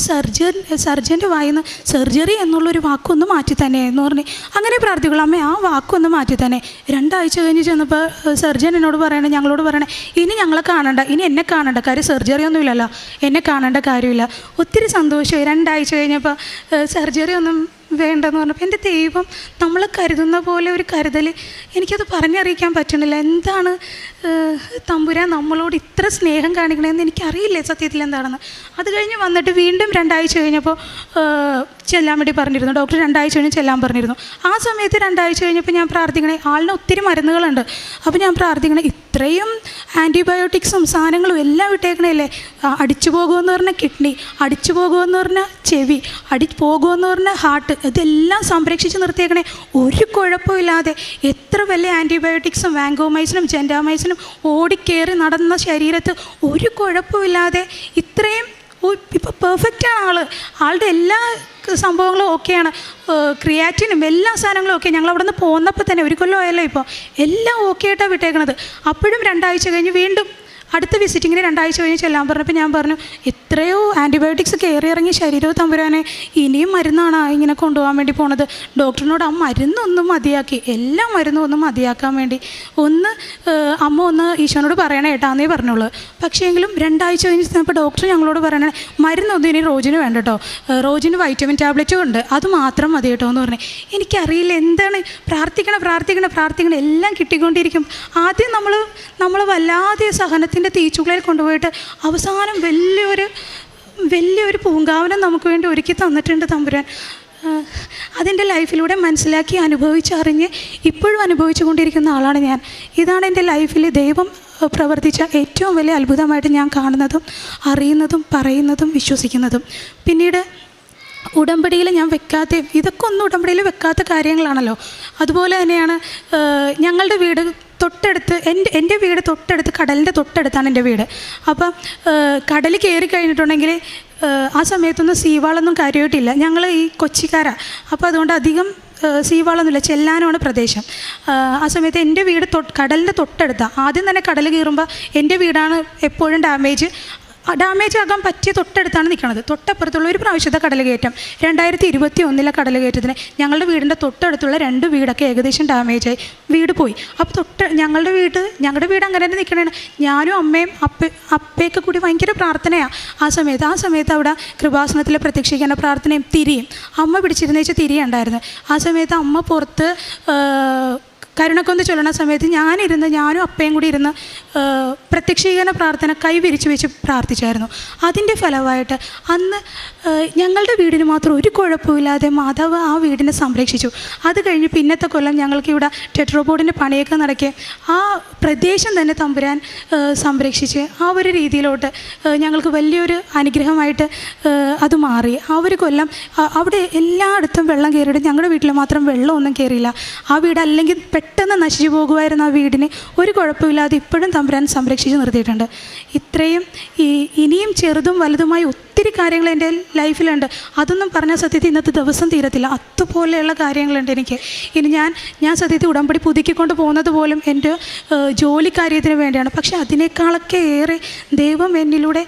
സർജൻ്റെ വായിന്ന് സർജറി എന്നുള്ളൊരു വാക്കൊന്ന് മാറ്റി തന്നെ എന്ന് പറഞ്ഞ് അങ്ങനെ പ്രാർത്ഥിക്കുള്ളൂ. അമ്മ ആ വാക്കൊന്ന് മാറ്റി തന്നെ. 2 ആഴ്ച കഴിഞ്ഞ് ചെന്നപ്പോൾ സർജൻ എന്നോട് ഞങ്ങളോട് പറയണേ, ഇനി ഞങ്ങളെ കാണണ്ട, ഇനി എന്നെ കാണണ്ട, കാര്യം സർജറി ഒന്നും ഇല്ലല്ലോ, എന്നെ കാണേണ്ട കാര്യമില്ല. ഒത്തിരി സന്തോഷമായി. 2 ആഴ്ച കഴിഞ്ഞപ്പോൾ സർജറി ഒന്നും വേണ്ടെന്ന് പറഞ്ഞപ്പോൾ എൻ്റെ ദൈവം നമ്മൾ കരുതുന്ന പോലെ ഒരു കരുതൽ എനിക്കത് പറഞ്ഞറിയിക്കാൻ പറ്റണില്ല. എന്താണ് തമ്പുരാൻ നമ്മളോട് ഇത്ര സ്നേഹം കാണിക്കണമെന്ന് എനിക്കറിയില്ല സത്യത്തിൽ എന്താണെന്ന്. അത് കഴിഞ്ഞ് വന്നിട്ട് വീണ്ടും 2 ആഴ്ച കഴിഞ്ഞപ്പോൾ ചെല്ലാൻ വേണ്ടി പറഞ്ഞിരുന്നു ഡോക്ടർ. 2 ആഴ്ച കഴിഞ്ഞ് ചെല്ലാൻ പറഞ്ഞിരുന്നു. ആ സമയത്ത് 2 ആഴ്ച കഴിഞ്ഞപ്പോൾ ഞാൻ പ്രാർത്ഥിക്കണേ, ആളിന് ഒത്തിരി മരുന്നുകളുണ്ട്. അപ്പോൾ ഞാൻ പ്രാർത്ഥിക്കണേ, ഇത്രയും ആൻറ്റിബയോട്ടിക്സും സാധനങ്ങളും എല്ലാം വിട്ടേക്കണേല്ലേ, അടിച്ചു പോകുമെന്ന് പറഞ്ഞാൽ കിഡ്നി, അടിച്ചു പോകുമെന്ന് പറഞ്ഞാൽ ചെവി, പോകുമെന്ന് പറഞ്ഞാൽ ഹാർട്ട്, ഇതെല്ലാം സംരക്ഷിച്ച് നിർത്തിയേക്കണേ. ഒരു കുഴപ്പമില്ലാതെ എത്ര വലിയ ആൻറ്റിബയോട്ടിക്സും വാങ്കോമൈസിനും ജെൻഡാമൈസിനും ഓടിക്കേറി നടന്ന ശരീരത്ത് ഒരു കുഴപ്പമില്ലാതെ ഇത്രയും ഇപ്പോൾ പെർഫെക്റ്റാണ് ആളുടെ എല്ലാ സംഭവങ്ങളും ഓക്കെയാണ്. ക്രിയാറ്റിനും എല്ലാ സാധനങ്ങളും ഓക്കെ. ഞങ്ങൾ അവിടെ നിന്ന് പോന്നപ്പോൾ തന്നെ 1 കൊല്ലം ആയല്ലോ, ഇപ്പോൾ എല്ലാം ഓക്കെ ആയിട്ടാണ് വിട്ടേക്കണത്. അപ്പോഴും 2 ആഴ്ച കഴിഞ്ഞ് വീണ്ടും അടുത്ത വിസിറ്റിങ്ങിന് 2 ആഴ്ച കഴിഞ്ഞ് ചെല്ലാൻ പറഞ്ഞപ്പോൾ ഞാൻ പറഞ്ഞു, എത്രയോ ആൻറ്റിബയോട്ടിക്സ് കയറി ഇറങ്ങി ശരീരവും തമ്പുരാനെ, ഇനിയും മരുന്നാണ് ഇങ്ങനെ കൊണ്ടുപോകാൻ വേണ്ടി പോണത്. ഡോക്ടറിനോട് ആ മരുന്നൊന്നും മതിയാക്കി, എല്ലാ മരുന്നും ഒന്നും മതിയാക്കാൻ വേണ്ടി അമ്മ ഒന്ന് ഈശോനോട് പറയണേ ഏട്ടാന്നേ പറഞ്ഞുള്ളൂ. പക്ഷേ എങ്കിലും 2 ആഴ്ച കഴിഞ്ഞ് ചെന്നപ്പോൾ ഡോക്ടർ ഞങ്ങളോട് പറയണേ, മരുന്നൊന്നും ഇനി റോജിന് വേണ്ട കേട്ടോ, റോജിന് വൈറ്റമിൻ ടാബ്ലറ്റും ഉണ്ട്, അത് മാത്രം മതി കേട്ടോ എന്ന് പറഞ്ഞേ. എനിക്കറിയില്ല എന്താണ്, പ്രാർത്ഥിക്കണം എല്ലാം കിട്ടിക്കൊണ്ടിരിക്കും. ആദ്യം നമ്മൾ വല്ലാതെ സഹനത്തിൻ്റെ തീച്ചുളയിൽ കൊണ്ടുപോയിട്ട് അവസാനം വലിയൊരു പൂങ്കാവനം നമുക്ക് വേണ്ടി ഒരുക്കി തന്നിട്ടുണ്ട് തമ്പുരാൻ. അതെൻ്റെ ലൈഫിലൂടെ മനസ്സിലാക്കി അനുഭവിച്ചറിഞ്ഞ് ഇപ്പോഴും അനുഭവിച്ചു കൊണ്ടിരിക്കുന്ന ആളാണ് ഞാൻ. ഇതാണ് എൻ്റെ ലൈഫിൽ ദൈവം പ്രവർത്തിച്ച ഏറ്റവും വലിയ അത്ഭുതമായിട്ട് ഞാൻ കാണുന്നതും അറിയുന്നതും പറയുന്നതും വിശ്വസിക്കുന്നതും. പിന്നീട് ഉടമ്പടിയിൽ ഞാൻ വെക്കാത്ത, ഇതൊക്കെ ഒന്നും ഉടമ്പടിയിൽ വെക്കാത്ത കാര്യങ്ങളാണല്ലോ. അതുപോലെ തന്നെയാണ് ഞങ്ങളുടെ വീട് തൊട്ടടുത്ത്, എൻ്റെ വീട് തൊട്ടടുത്ത്, കടലിൻ്റെ തൊട്ടടുത്താണ് എൻ്റെ വീട്. അപ്പം കടൽ കയറി കഴിഞ്ഞിട്ടുണ്ടെങ്കിൽ ആ സമയത്തൊന്നും സീവാളൊന്നും കാര്യമായിട്ടില്ല. ഞങ്ങൾ ഈ കൊച്ചിക്കാരാണ്, അപ്പോൾ അതുകൊണ്ട് അധികം സീവാളൊന്നുമില്ല, ചെല്ലാനമാണ് പ്രദേശം. ആ സമയത്ത് എൻ്റെ വീട് കടലിൻ്റെ തൊട്ടടുത്താണ്. ആദ്യം തന്നെ കടൽ കയറുമ്പോൾ എൻ്റെ വീടാണ് എപ്പോഴും ഡാമേജ് ആകാൻ പറ്റിയ തൊട്ടടുത്താണ് നിൽക്കുന്നത്. തൊട്ടപ്പുറത്തുള്ള ഒരു പ്രാവശ്യത്തെ കടലുകയറ്റം 2021 കടലുകയറ്റത്തിന് ഞങ്ങളുടെ വീടിൻ്റെ തൊട്ടടുത്തുള്ള 2 വീടൊക്കെ ഏകദേശം ഡാമേജായി, വീട് പോയി. അപ്പോൾ ഞങ്ങളുടെ വീട് അങ്ങനെ തന്നെ നിൽക്കണേണ്. ഞാനും അമ്മയും അപ്പയൊക്കെ കൂടി ഭയങ്കര പ്രാർത്ഥനയാണ് ആ സമയത്ത് അവിടെ കൃപാസനത്തിൽ പ്രത്യക്ഷിക്കുന്ന പ്രാർത്ഥനയും തിരിയും അമ്മ പിടിച്ചിരുന്ന വെച്ചാൽ തിരിയുണ്ടായിരുന്നു. ആ സമയത്ത് അമ്മ പുറത്ത് കരുണക്കൊന്ന് ചൊല്ലണ സമയത്ത് ഞാനും അപ്പയും കൂടി ഇരുന്ന് പ്രത്യക്ഷീകരണ പ്രാർത്ഥന കൈ വിരിച്ച് വെച്ച് പ്രാർത്ഥിച്ചായിരുന്നു. അതിൻ്റെ ഫലമായിട്ട് അന്ന് ഞങ്ങളുടെ വീടിന് മാത്രം ഒരു കുഴപ്പമില്ലാതെ മാതാവ് ആ വീടിനെ സംരക്ഷിച്ചു. അത് കഴിഞ്ഞ് പിന്നത്തെ കൊല്ലം ഞങ്ങൾക്കിവിടെ ടെട്രോപോഡിൻ്റെ പണിയൊക്കെ നടക്കുകയും ആ പ്രദേശം തന്നെ തമ്പുരാൻ സംരക്ഷിച്ച് ആ ഒരു രീതിയിലോട്ട് ഞങ്ങൾക്ക് വലിയൊരു അനുഗ്രഹമായിട്ട് അത് മാറി. ആ ഒരു കൊല്ലം അവിടെ എല്ലായിടത്തും വെള്ളം കയറിയിട്ട് ഞങ്ങളുടെ വീട്ടിൽ മാത്രം വെള്ളമൊന്നും കയറിയില്ല. ആ വീട് അല്ലെങ്കിൽ പെട്ടെന്ന് നശിച്ചു പോകുമായിരുന്ന ആ വീടിന് ഒരു കുഴപ്പമില്ലാതെ ഇപ്പോഴും തമ്പുരാൻ സംരക്ഷിച്ച് നിർത്തിയിട്ടുണ്ട്. ഇത്രയും ഇനിയും ചെറുതും വലുതുമായി ഒത്തിരി കാര്യങ്ങൾ എൻ്റെ ലൈഫിലുണ്ട്. അതൊന്നും പറഞ്ഞാൽ സത്യത്തിൽ ഇന്നത്തെ ദിവസം തീരത്തില്ല. അതുപോലെയുള്ള കാര്യങ്ങളുണ്ട് എനിക്ക്. ഇനി ഞാൻ സത്യത്തിൽ ഉടമ്പടി പുതുക്കിക്കൊണ്ട് പോകുന്നത് പോലും എൻ്റെ ജോലി കാര്യത്തിന് വേണ്ടിയാണ്. പക്ഷേ അതിനേക്കാളൊക്കെ ഏറെ ദൈവം എന്നിലൂടെ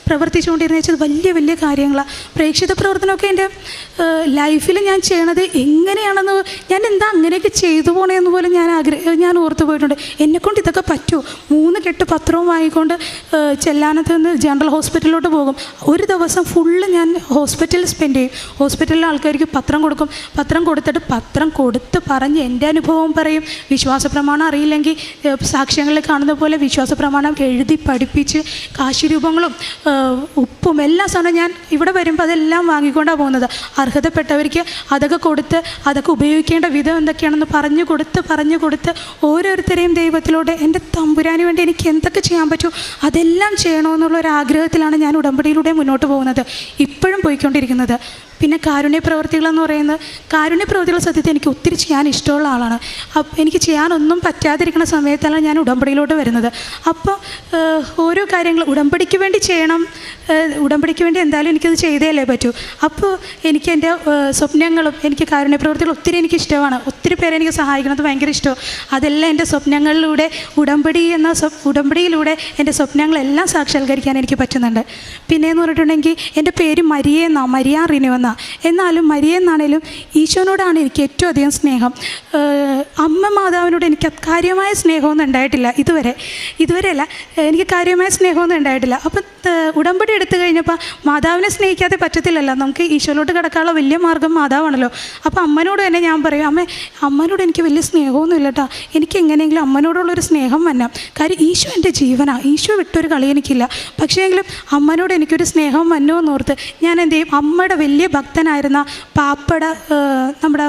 പ്രവർത്തിച്ചുകൊണ്ടിരുന്നേച്ചത് വലിയ വലിയ കാര്യങ്ങളാണ്. പ്രേക്ഷിത പ്രവർത്തനമൊക്കെ എൻ്റെ ലൈഫിൽ ഞാൻ ചെയ്യണത് എങ്ങനെയാണെന്ന്, ഞാൻ എന്താ അങ്ങനെയൊക്കെ ചെയ്തു പോകണമെന്ന് പോലും ഞാൻ ഓർത്തു പോയിട്ടുണ്ട്. എന്നെക്കൊണ്ട് ഇതൊക്കെ പറ്റുമോ? 3 കെട്ട് പത്രവും വാങ്ങിക്കൊണ്ട് ചെല്ലാനത്ത് നിന്ന് ജനറൽ ഹോസ്പിറ്റലിലോട്ട് പോകും. ഒരു ദിവസം ഫുള്ള് ഞാൻ ഹോസ്പിറ്റലിൽ സ്പെൻഡ് ചെയ്യും. ഹോസ്പിറ്റലിലെ ആൾക്കാർക്ക് പത്രം കൊടുക്കും. പത്രം കൊടുത്ത് പറഞ്ഞ് എൻ്റെ അനുഭവം പറയും. വിശ്വാസ പ്രമാണം അറിയില്ലെങ്കിൽ സാക്ഷ്യങ്ങളിൽ കാണുന്ന പോലെ വിശ്വാസ പ്രമാണം എഴുതി പഠിപ്പിച്ച് കാശുരൂപങ്ങളും ഉപ്പും എല്ലാ സാധനവും ഞാൻ ഇവിടെ വരുമ്പോൾ അതെല്ലാം വാങ്ങിക്കൊണ്ടാണ് പോകുന്നത്. അർഹതപ്പെട്ടവർക്ക് അതൊക്കെ ഉപയോഗിക്കേണ്ട വിധം എന്തൊക്കെയാണെന്ന് പറഞ്ഞു കൊടുത്ത് ഓരോരുത്തരെയും ദൈവത്തിലൂടെ എൻ്റെ തമ്പുരാന് വേണ്ടി എനിക്ക് എന്തൊക്കെ ചെയ്യാൻ പറ്റുമോ അതെല്ലാം ചെയ്യണമെന്നുള്ളൊരാഗ്രഹത്തിലാണ് ഞാൻ ഉടമ്പടിയിലൂടെ മുന്നോട്ട് പോകുന്നത്, ഇപ്പോഴും പോയിക്കൊണ്ടിരിക്കുന്നത്. പിന്നെ കാരുണ്യ പ്രവൃത്തികളെന്ന് പറയുന്നത്, കാരുണ്യ പ്രവൃത്തികൾ സത്യത്തിൽ എനിക്ക് ഒത്തിരി ചെയ്യാൻ ഇഷ്ടമുള്ള ആളാണ്. എനിക്ക് ചെയ്യാനൊന്നും പറ്റാതിരിക്കുന്ന സമയത്താണ് ഞാൻ ഉടമ്പടിയിലോട്ട് വരുന്നത്. അപ്പോൾ ഓരോ കാര്യങ്ങൾ ഉടമ്പടിക്ക് വേണ്ടി ചെയ്യണം, ഉടമ്പടിക്ക് വേണ്ടി എന്തായാലും എനിക്കത് ചെയ്തേ പറ്റൂ. അപ്പോൾ എനിക്ക് എൻ്റെ സ്വപ്നങ്ങളും എനിക്ക് കാരുണ്യ പ്രവൃത്തികൾ ഒത്തിരി എനിക്ക് ഇഷ്ടമാണ്. ഒത്തിരി പേരെ എനിക്ക് സഹായിക്കുന്നത് ഭയങ്കര ഇഷ്ടമാണ്. അതെല്ലാം എൻ്റെ സ്വപ്നങ്ങളിലൂടെ ഉടമ്പടിയിലൂടെ എൻ്റെ സ്വപ്നങ്ങളെല്ലാം സാക്ഷാത്കരിക്കാൻ എനിക്ക് പറ്റുന്നുണ്ട്. പിന്നെയെന്ന് പറഞ്ഞിട്ടുണ്ടെങ്കിൽ എൻ്റെ പേര് മരിയ റിനു എന്നാണ്. എന്നാലും മരിയ എന്നാണേലും ഈശോനോടാണ് എനിക്ക് ഏറ്റവും അധികം സ്നേഹം. അമ്മ മാതാവിനോട് എനിക്ക് കാര്യമായ സ്നേഹമൊന്നും ഉണ്ടായിട്ടില്ല ഇതുവരെയല്ല, എനിക്ക് കാര്യമായ സ്നേഹമൊന്നും ഉണ്ടായിട്ടില്ല. അപ്പം ഉടമ്പടി എടുത്തു കഴിഞ്ഞപ്പോൾ മാതാവിനെ സ്നേഹിക്കാതെ പറ്റത്തില്ലല്ലോ, നമുക്ക് ഈശോയിലോട്ട് കിടക്കാനുള്ള വലിയ മാർഗ്ഗം മാതാവാണല്ലോ. അപ്പോൾ അമ്മനോട് തന്നെ ഞാൻ പറയും, അമ്മനോട് എനിക്ക് വലിയ സ്നേഹമൊന്നും ഇല്ല കേട്ടോ, എനിക്ക് എങ്ങനെയെങ്കിലും അമ്മനോടുള്ളൊരു സ്നേഹം വരണം. കാര്യം ഈശോ എൻ്റെ ജീവനാണ്, ഈശോ വിട്ടൊരു കളി എനിക്കില്ല. പക്ഷേ എങ്കിലും അമ്മനോട് എനിക്കൊരു സ്നേഹം വന്നുവെന്നോർത്ത് ഞാൻ എന്ത് ചെയ്യും, അമ്മയുടെ വലിയ ഭക്തനായിരുന്ന പാപ്പട, നമ്മുടെ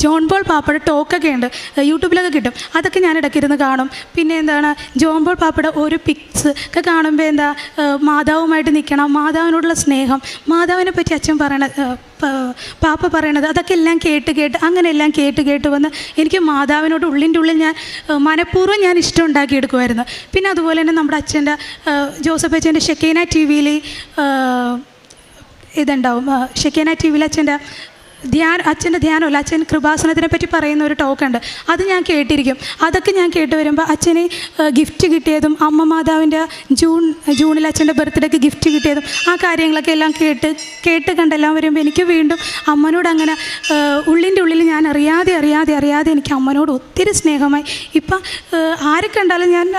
ജോൺ പോൾ പാപ്പട ടോക്കൊക്കെ ഉണ്ട്, യൂട്യൂബിലൊക്കെ കിട്ടും, അതൊക്കെ ഞാൻ ഇടയ്ക്കിരുന്ന് കാണും. പിന്നെ എന്താണ് ജോൺ പോൾ പാപ്പട ഓരോ പിക്സ് ഒക്കെ കാണുമ്പോൾ മാതാവുമായിട്ട് നിൽക്കണം, മാതാവിനോടുള്ള സ്നേഹം, മാതാവിനെ പറ്റി അച്ഛൻ പാപ്പ പറയണത് അതൊക്കെ എല്ലാം അങ്ങനെയെല്ലാം കേട്ട് വന്ന് എനിക്ക് മാതാവിനോട് ഉള്ളിൻ്റെ ഉള്ളിൽ ഞാൻ മനഃപൂർവ്വം ഞാൻ ഇഷ്ടം ഉണ്ടാക്കിയെടുക്കുമായിരുന്നു. പിന്നെ അതുപോലെ തന്നെ നമ്മുടെ അച്ഛൻ്റെ ജോസഫ് അച്ഛൻ്റെ ഷെക്കീന ടി വിയിൽ ഇതുണ്ടാവും, ഷെക്കീന ടി വിയിൽ അച്ഛൻ്റെ ധ്യാനമല്ല, അച്ഛൻ കൃപാസനത്തിനെ പറ്റി പറയുന്ന ഒരു ടോക്കുണ്ട്, അത് ഞാൻ കേട്ടിരിക്കും. അതൊക്കെ ഞാൻ കേട്ട് വരുമ്പോൾ അച്ഛന് ഗിഫ്റ്റ് കിട്ടിയതും അമ്മ മാതാവിൻ്റെ ജൂണിൽ അച്ഛൻ്റെ ബർത്ത്ഡേക്ക് ഗിഫ്റ്റ് കിട്ടിയതും ആ കാര്യങ്ങളൊക്കെ എല്ലാം കേട്ട് കണ്ടെല്ലാം വരുമ്പോൾ എനിക്ക് വീണ്ടും അമ്മനോട് അങ്ങനെ ഉള്ളിൻ്റെ ഉള്ളിൽ ഞാൻ അറിയാതെ എനിക്ക് അമ്മനോട് ഒത്തിരി സ്നേഹമായി. ഇപ്പം ആരെ കണ്ടാലും ഞാൻ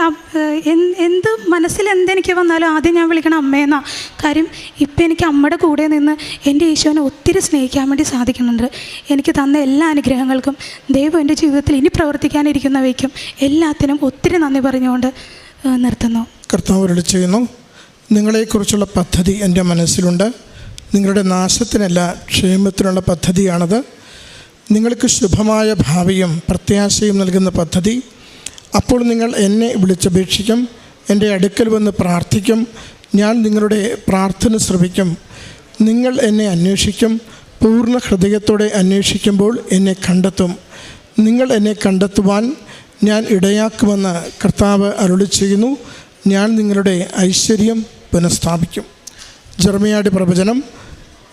മനസ്സിൽ എന്തെനിക്ക് വന്നാലും ആദ്യം ഞാൻ വിളിക്കണം അമ്മയെന്നാണ്. കാര്യം ഇപ്പം എനിക്ക് അമ്മയുടെ കൂടെ നിന്ന് എൻ്റെ ഈശോനെ ഒത്തിരി സ്നേഹിക്കാൻ വേണ്ടി സാധിക്കുന്നുണ്ട്. എനിക്ക് തന്ന എല്ലാ അനുഗ്രഹങ്ങൾക്കും ദൈവം എൻ്റെ ജീവിതത്തിൽ ഇനി പ്രവർത്തിക്കാനിരിക്കുന്നവയ്ക്കും എല്ലാത്തിനും ഒത്തിരി നന്ദി പറഞ്ഞുകൊണ്ട് നിർത്തുന്നു. കർത്താവ് അരുളി ചെയ്യുന്നു, നിങ്ങളെക്കുറിച്ചുള്ള പദ്ധതി എൻ്റെ മനസ്സിലുണ്ട്. നിങ്ങളുടെ നാശത്തിനല്ല, ക്ഷേമത്തിനുള്ള പദ്ധതിയാണത്. നിങ്ങൾക്ക് ശുഭമായ ഭാവിയും പ്രത്യാശയും നൽകുന്ന പദ്ധതി. അപ്പോൾ നിങ്ങൾ എന്നെ വിളിച്ചപേക്ഷിക്കും, എൻ്റെ അടുക്കൽ വന്ന് പ്രാർത്ഥിക്കും. ഞാൻ നിങ്ങളുടെ പ്രാർത്ഥന ശ്രവിക്കും. നിങ്ങൾ എന്നെ അന്വേഷിക്കും, പൂർണ്ണ ഹൃദയത്തോടെ അന്വേഷിക്കുമ്പോൾ എന്നെ കണ്ടെത്തും. നിങ്ങൾ എന്നെ കണ്ടെത്തുവാൻ ഞാൻ ഇടയാക്കുമെന്ന് കർത്താവ് അരുളി ചെയ്യുന്നു. ഞാൻ നിങ്ങളുടെ ഐശ്വര്യം പുനഃസ്ഥാപിക്കും. ജെറമ്യായുടെ പ്രവചനം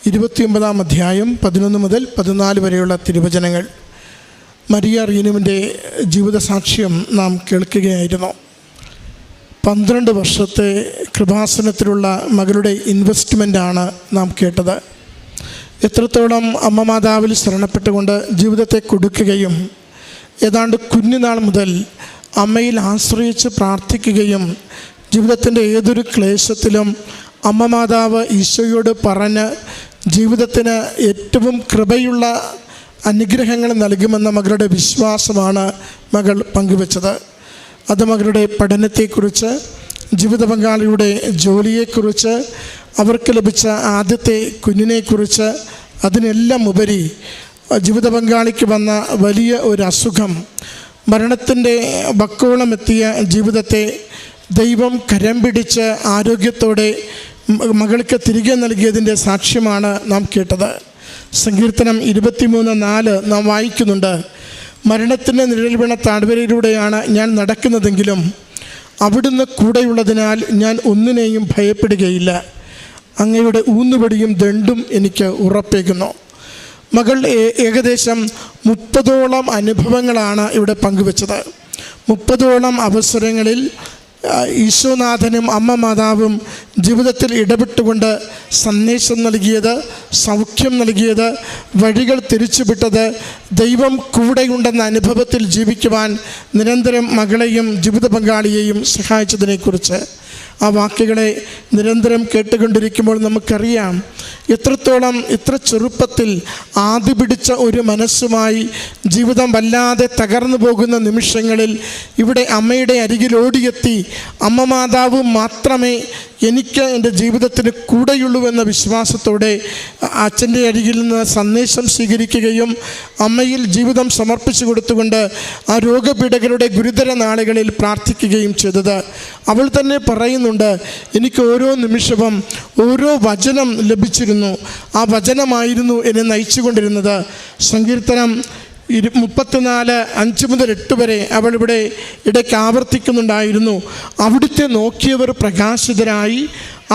29 അധ്യായം 11 മുതൽ 14 വരെയുള്ള തിരുവചനങ്ങൾ. മരിയ റീനുവിൻ്റെ ജീവിതസാക്ഷ്യം നാം കേൾക്കുകയായിരുന്നു. 12 വർഷത്തെ കൃപാസനത്തിലുള്ള മകളുടെ ഇൻവെസ്റ്റ്മെൻ്റാണ് നാം കേട്ടത്. എത്രത്തോളം അമ്മ മാതാവിൽ ശരണപ്പെട്ടുകൊണ്ട് ജീവിതത്തെ കൊടുക്കുകയും ഏതാണ്ട് കുഞ്ഞുനാൾ മുതൽ അമ്മയിൽ ആശ്രയിച്ച് പ്രാർത്ഥിക്കുകയും ജീവിതത്തിൻ്റെ ഏതൊരു ക്ലേശത്തിലും അമ്മ മാതാവ് ഈശോയോട് പറഞ്ഞ് ജീവിതത്തിന് ഏറ്റവും കൃപയുള്ള അനുഗ്രഹങ്ങൾ നൽകുമെന്ന മകളുടെ വിശ്വാസമാണ് മകൾ പങ്കുവച്ചത്. അത് മകളുടെ പഠനത്തെക്കുറിച്ച്, ജീവിത പങ്കാളിയുടെ ജോലിയെക്കുറിച്ച്, അവർക്ക് ലഭിച്ച ആദ്യത്തെ കുഞ്ഞിനെക്കുറിച്ച്, അതിനെല്ലാം ഉപരി ജീവിത പങ്കാളിക്ക് വന്ന വലിയ ഒരു അസുഖം, മരണത്തിൻ്റെ വക്കോളമെത്തിയ ജീവിതത്തെ ദൈവം കരം പിടിച്ച് ആരോഗ്യത്തോടെ മകൾക്ക് തിരികെ നൽകിയതിൻ്റെ സാക്ഷ്യമാണ് നാം കേട്ടത്. സങ്കീർത്തനം 23:4 നാം വായിക്കുന്നുണ്ട്. മരണത്തിൻ്റെ നിഴൽ വീണ താഴ്വരയിലൂടെയാണ് ഞാൻ നടക്കുന്നതെങ്കിലും അവിടുന്ന് കൂടെയുള്ളതിനാൽ ഞാൻ ഒന്നിനെയും ഭയപ്പെടുകയില്ല. അങ്ങയുടെ ഊന്നുവടിയും ദണ്ഡും എനിക്ക് ഉറപ്പേകുന്നു. മകൾ ഏകദേശം 30ഓളം അനുഭവങ്ങളാണ് ഇവിടെ പങ്കുവച്ചത്. 30ഓളം അവസരങ്ങളിൽ ഈശോനാഥനും അമ്മ മാതാവും ജീവിതത്തിൽ ഇടപെട്ടുകൊണ്ട് സന്ദേശം നൽകിയത്, സൗഖ്യം നൽകിയത്, വഴികൾ തിരിച്ചുവിട്ടത്, ദൈവം കൂടെയുണ്ടെന്ന അനുഭവത്തിൽ ജീവിക്കുവാൻ നിരന്തരം മകളെയും ജീവിത പങ്കാളിയെയും സഹായിച്ചതിനെക്കുറിച്ച് ആ വാക്കുകളെ നിരന്തരം കേട്ടുകൊണ്ടിരിക്കുമ്പോൾ നമുക്കറിയാം എത്രത്തോളം ഇത്ര ചെറുപ്പത്തിൽ ആദി പിടിച്ച ഒരു മനസ്സുമായി ജീവിതം വല്ലാതെ തകർന്നു പോകുന്ന നിമിഷങ്ങളിൽ ഇവിടെ അമ്മയുടെ അരികിൽ ഓടിയെത്തി അമ്മ മാതാവ് മാത്രമേ എനിക്ക് എൻ്റെ ജീവിതത്തിന് കൂടെയുള്ളൂ എന്ന വിശ്വാസത്തോടെ അച്ഛൻ്റെ അരികിൽ നിന്ന് സന്ദേശം സ്വീകരിക്കുകയും അമ്മയിൽ ജീവിതം സമർപ്പിച്ചു കൊടുത്തുകൊണ്ട് ആ രോഗപീഠകളുടെ ഗുരുതര നാളുകളിൽ പ്രാർത്ഥിക്കുകയും ചെയ്തത്. അവൾ തന്നെ പറയുന്നുണ്ട്, എനിക്ക് ഓരോ നിമിഷവും ഓരോ വചനം ലഭിച്ചിരുന്നു. ആ വചനമായിരുന്നു എന്നെ നയിച്ചുകൊണ്ടിരുന്നത്. സങ്കീർത്തനം 34:5 മുതൽ 8 വരെ അവൾ ഇവിടെ ഇടയ്ക്ക് ആവർത്തിക്കുന്നുണ്ടായിരുന്നു. അവിടുത്തെ നോക്കിയവർ പ്രകാശിതരായി,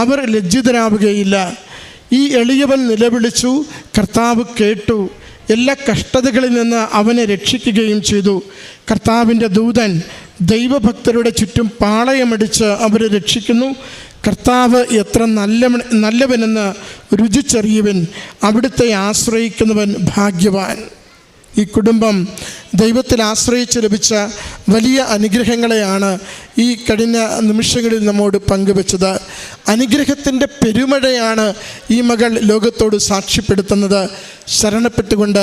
അവർ ലജ്ജിതരാവുകയില്ല. ഈ എളിയവൻ നിലവിളിച്ചു, കർത്താവ് കേട്ടു, എല്ലാ കഷ്ടതകളിൽ നിന്ന് അവനെ രക്ഷിക്കുകയും ചെയ്തു. കർത്താവിൻ്റെ ദൂതൻ ദൈവഭക്തരുടെ ചുറ്റും പാളയമടിച്ച് അവരെ രക്ഷിക്കുന്നു. കർത്താവ് എത്ര നല്ലവനെന്ന് രുചിച്ചറിയുവൻ, അവിടുത്തെ ആശ്രയിക്കുന്നവൻ ഭാഗ്യവാൻ. ഈ കുടുംബം ദൈവത്തിൽ ആശ്രയിച്ച് ലഭിച്ച വലിയ അനുഗ്രഹങ്ങളെയാണ് ഈ കഴിഞ്ഞ നിമിഷങ്ങളിൽ നമ്മോട് പങ്കുവച്ചത്. അനുഗ്രഹത്തിൻ്റെ പെരുമഴയാണ് ഈ മകൾ ലോകത്തോട് സാക്ഷ്യപ്പെടുത്തുന്നത്. ശരണപ്പെട്ടുകൊണ്ട്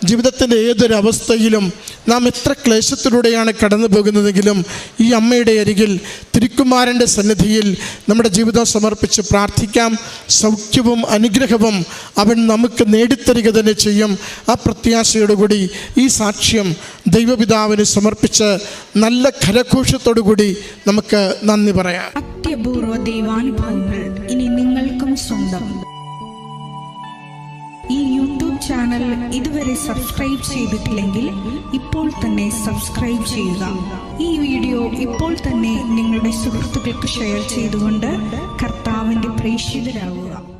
ജീവിതത്തിൻ്റെ ഏതൊരവസ്ഥയിലും നാം എത്ര ക്ലേശത്തിലൂടെയാണ് കടന്നു പോകുന്നതെങ്കിലും ഈ അമ്മയുടെ അരികിൽ തിരുക്കുമാരൻ്റെ സന്നിധിയിൽ നമ്മുടെ ജീവിതം സമർപ്പിച്ച് പ്രാർത്ഥിക്കാം. സൗഖ്യവും അനുഗ്രഹവും അവൻ നമുക്ക് നേടിത്തരിക തന്നെ ചെയ്യും. ആ പ്രത്യാശയോടുകൂടി ഈ സാക്ഷ്യം ദൈവപിതാവിന് സമർപ്പിച്ച് നല്ല കരഘോഷത്തോടുകൂടി നമുക്ക് നന്ദി പറയാം. അത്യപൂർവ ദൈവാനുഭവങ്ങൾ ഇനി നിങ്ങൾക്കും സ്വന്തം. ഈ യൂട്യൂബ് ചാനൽ ഇതുവരെ സബ്സ്ക്രൈബ് ചെയ്തിട്ടില്ലെങ്കിൽ ഇപ്പോൾ തന്നെ സബ്സ്ക്രൈബ് ചെയ്യുക. ഈ വീഡിയോ ഇപ്പോൾ തന്നെ നിങ്ങളുടെ സുഹൃത്തുക്കൾക്ക് ഷെയർ ചെയ്തുകൊണ്ട് കർത്താവിൻ്റെ പ്രേക്ഷിതരാകുക.